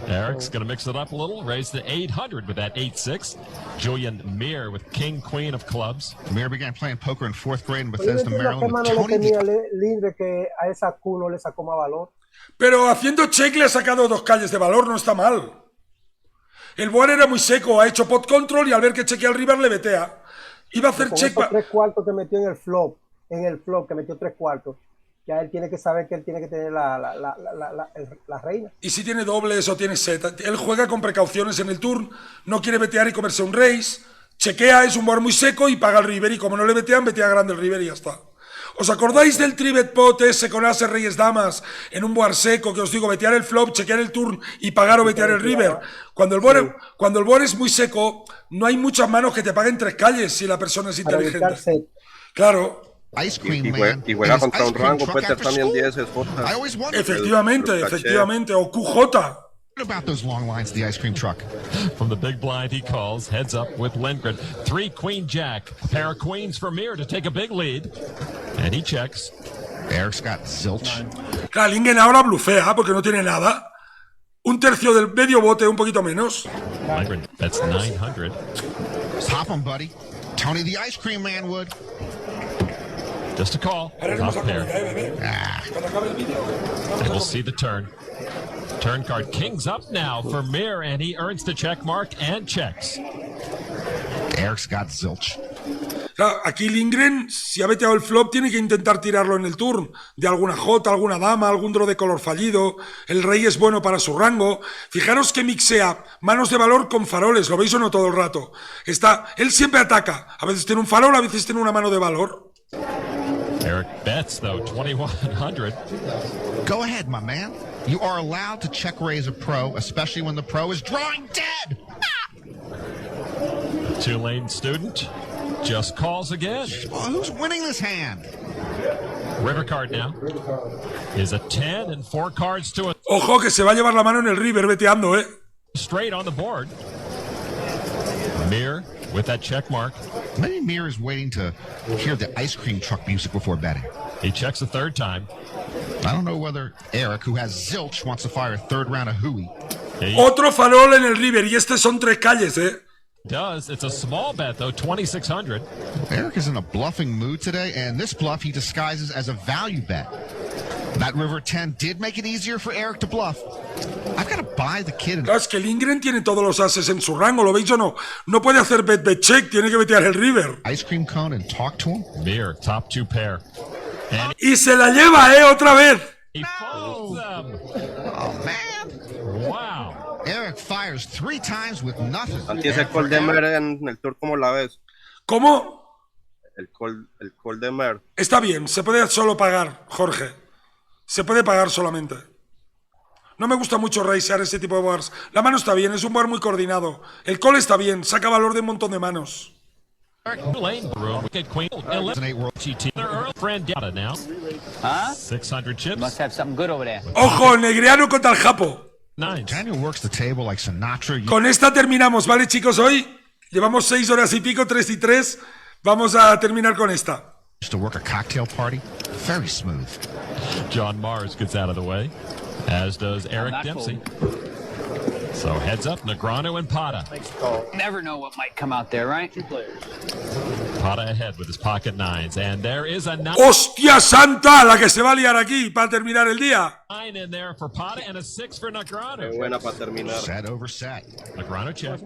Eric's going to mix it up a little, raise to 800 with that 8-6. Julian Meir with king, queen of clubs. Meir began playing poker in 4th grade in Bethesda, Maryland. With Tony. Lindgren que a esa Q no le sacó más valor. Pero haciendo check le ha sacado 2 calles de valor, no está mal. El board era muy seco, ha hecho pot control y al ver que chequea al river le vetea. Iba a hacer check. 3 cuartos que metió en el flop, que metió 3 cuartos. Ya él tiene que saber que él tiene que tener la reina. Y si tiene dobles o tiene set, él juega con precauciones en el turn, no quiere vetear y comerse un raise, chequea, es un board muy seco y paga el river y como no le vetean, vetea grande el river y ya está. ¿Os acordáis del trivet pot ese con ases, reyes, damas en un board seco que os digo, vetear el flop, chequear el turn y pagar o vetear el river? Cuando el board es muy seco, no hay muchas manos que te paguen 3 calles si la persona es inteligente. Claro. Y juega contra un rango, puede ser también 10 esposas. Efectivamente, o QJ. What about those long lines of the ice cream truck? From the big blind, he calls, heads up with Lindgren. 3 queen jack, pair of queens for Meir to take a big lead. And he checks. Eric's got zilch. Claro, Lindgren ahora blufea porque no tiene nada. Un tercio del medio bote, un poquito menos. Lindgren, that's 900. Pop him, buddy. Tony the ice cream man would. Just a call. Top pair. And we'll see the turn. Turn card, king's up now for Meir, and he earns the check mark and checks. Eric's got zilch. Claro, aquí Lindgren, si ha veteado el flop, tiene que intentar tirarlo en el turn. De alguna jota, alguna dama, algún draw de color fallido. El rey es bueno para su rango. Fijaros que mixea manos de valor con faroles, ¿lo veis o no todo el rato? Él siempre ataca. A veces tiene un farol, a veces tiene una mano de valor. Eric bets, though, 2,100. Go ahead, my man. You are allowed to check raise a pro, especially when the pro is drawing dead. Tulane student just calls again. Well, who's winning this hand? River card now is a 10 and 4 cards to a Ojo que se va a llevar la mano en el river veteando, straight on the board. Mir with that check mark. Maybe Mir is waiting to hear the ice cream truck music before betting. He checks a third time. I don't know whether Eric, who has zilch, wants to fire a third round of hooey. Otro farol en el river y este son 3 calles, Does. It's a small bet, though, 2,600. Eric is in a bluffing mood today, and this bluff he disguises as a value bet. That river 10 did make it easier for Eric to bluff. I've got to buy the kid. Claro, es que Lindgren tiene todos los ases en su rango, ¿lo veis o no? No puede hacer bet check, tiene que betear el river. Ice cream cone and talk to him. Mir, top 2 pair. And y se la lleva, otra vez. He folds them. Oh, man. Wow. Eric fires 3 times with nothing. Santi, ese call de Mer en el tour, ¿cómo la ves? ¿Cómo? El call de Mer. Está bien, se puede solo pagar, Jorge. Se puede pagar solamente. No me gusta mucho racear ese tipo de boards. La mano está bien, es un board muy coordinado. El call está bien, saca valor de un montón de manos. Huh? 600 chips. Must have something good over there. Ojo, Negreanu contra el Japo. Daniel works the table like Sinatra. Con esta terminamos, ¿vale, chicos? Hoy llevamos 6 horas y pico, 3 y 3. Vamos a terminar con esta. Just to work a cocktail party. Very smooth. John Mars gets out of the way, as does Eric Dempsey. So heads up, Negreanu and Pata. Never know what might come out there, right? Pata ahead with his pocket 9s, and there is a 9 ¡Hostia santa! La que se va a liar aquí para terminar el día. in there for Pata and a 6 for Negreanu. Qué buena para terminar. Set over set. Negreanu check.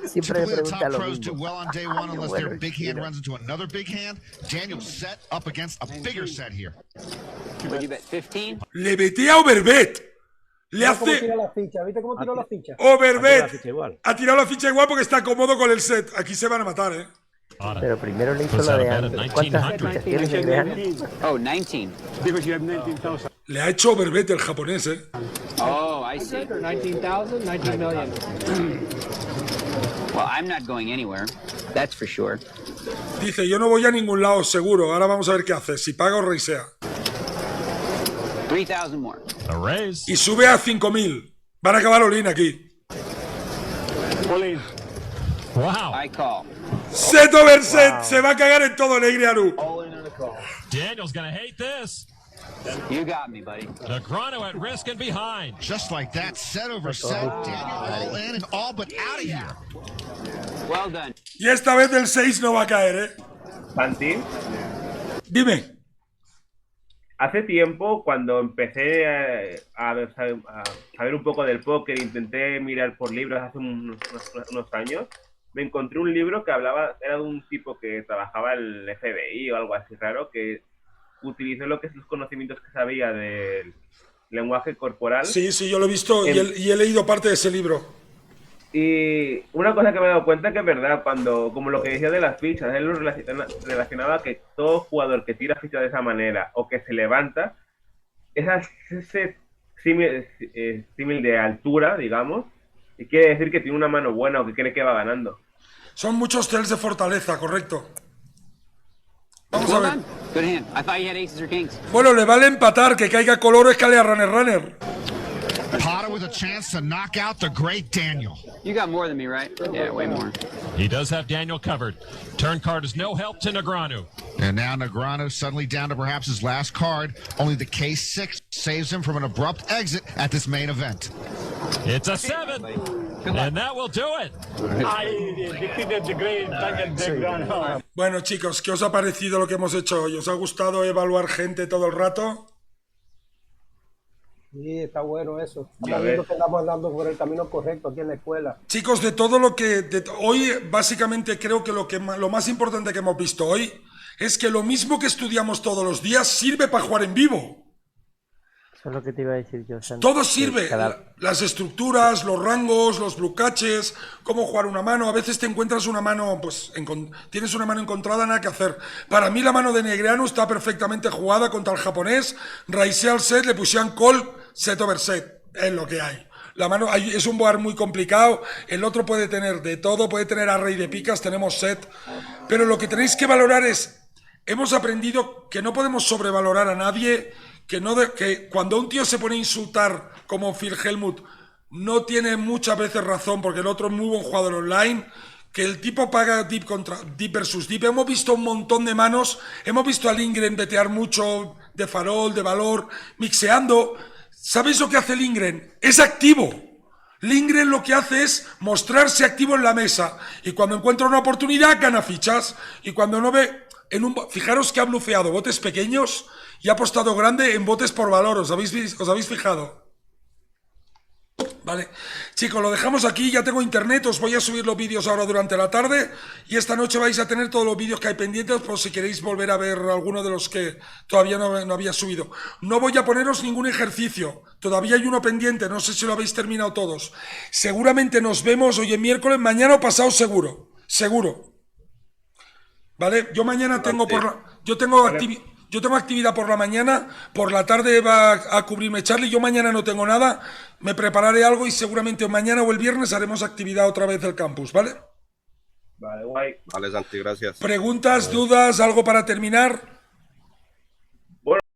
Siempre me The pregunta top lo pros do mismo. well on day one unless bueno, their big hand runs into another big hand. Daniel set up against a bigger set here. Would you bet 15? Le betea overbet. Le ¿Viste cómo hace tira la ficha? ¿Viste cómo tiró la ficha? overbet. Ha tirado la ficha igual porque está cómodo con el set. Aquí se van a matar, Pero primero le hizo Puts la out a de bet antes. at ¿Cuántas 1900. fichas tienes de Negreanu? Oh, 19. Le ha hecho overbet el japonés, Oh, I see. 19,000, 19 million. Well, I'm not going anywhere. That's for sure. Dice, yo no voy a ningún lado, seguro. Ahora vamos a ver qué hace. Si paga o raisea. 3,000 more. A raise. Y sube a 5.000. Van a acabar all-in aquí. Wow. I call. Set over set. Se va a cagar en todo Negreanu. Daniel's going to hate this. You got me, buddy. Negreanu at risk and behind. Just like that, set over set. Daniel all in and all but out of here. Well done. Y esta vez el 6 no va a caer, Santi, Dime. hace tiempo cuando empecé a saber un poco del póker, intenté mirar por libros hace unos años, me encontré un libro que hablaba, era de un tipo que trabajaba en el FBI o algo así raro, que utilizó lo que es los conocimientos que sabía del lenguaje corporal. Sí, yo lo he visto y he leído parte de ese libro. Y una cosa que me he dado cuenta que es verdad, como lo que decía de las fichas, él lo relacionaba que todo jugador que tira fichas de esa manera o que se levanta, ese símil de altura, digamos, y quiere decir que tiene una mano buena o que cree que va ganando. Son muchos tells de fortaleza, correcto. Vamos a ver. Good hand. I thought you had aces or kings. Bueno, le vale empatar, que caiga color o escalea runner. Potter with a chance to knock out the great Daniel. You got more than me, right? Yeah, way more. He does have Daniel covered. Turn card is no help to Negreanu. And now Negreanu suddenly down to perhaps his last card. Only the K6 saves him from an abrupt exit at this main event. It's a 7. And that will do it. Bueno, chicos, ¿qué os ha parecido lo que hemos hecho hoy? ¿Os ha gustado evaluar gente todo el rato? Sí, está bueno eso. Estamos viendo que estamos andando por el camino correcto aquí en la escuela. Chicos, de todo lo que... hoy, básicamente, creo que lo más importante que hemos visto hoy es que lo mismo que estudiamos todos los días sirve para jugar en vivo. Eso es lo que te iba a decir yo, Santi. Todo sirve. Las estructuras, los rangos, los blue catches, cómo jugar una mano. A veces te encuentras una mano, pues tienes una mano encontrada, nada que hacer. Para mí la mano de Negreanu está perfectamente jugada contra el japonés. Raisea al set, le pusieron call, set over set. Es lo que hay. La mano es un board muy complicado. El otro puede tener de todo, puede tener a rey de picas, tenemos set. Pero lo que tenéis que valorar es, hemos aprendido que no podemos sobrevalorar a nadie, que cuando un tío se pone a insultar como Phil Hellmuth, no tiene muchas veces razón, porque el otro es muy buen jugador online, que el tipo paga deep contra deep versus deep. Hemos visto un montón de manos, hemos visto a Lindgren betear mucho de farol, de valor, mixeando. ¿Sabéis lo que hace Lindgren? Es activo. Lindgren lo que hace es mostrarse activo en la mesa, y cuando encuentra una oportunidad gana fichas, y cuando no ve fijaros que ha blufeado botes pequeños y ha apostado grande en botes por valor. ¿Os habéis fijado? Vale, chicos, lo dejamos aquí. Ya tengo internet, os voy a subir los vídeos ahora durante la tarde, y esta noche vais a tener todos los vídeos que hay pendientes por si queréis volver a ver alguno de los que todavía no había subido. No voy a poneros ningún ejercicio, todavía hay uno pendiente, no sé si lo habéis terminado todos. Seguramente nos vemos hoy en miércoles, mañana o pasado seguro. ¿Vale? Yo mañana tengo yo tengo actividad por la mañana, por la tarde va a cubrirme Charlie, yo mañana no tengo nada, me prepararé algo y seguramente mañana o el viernes haremos actividad otra vez del campus, ¿vale? Vale, guay. Vale, Santi, gracias. ¿Preguntas, dudas, algo para terminar?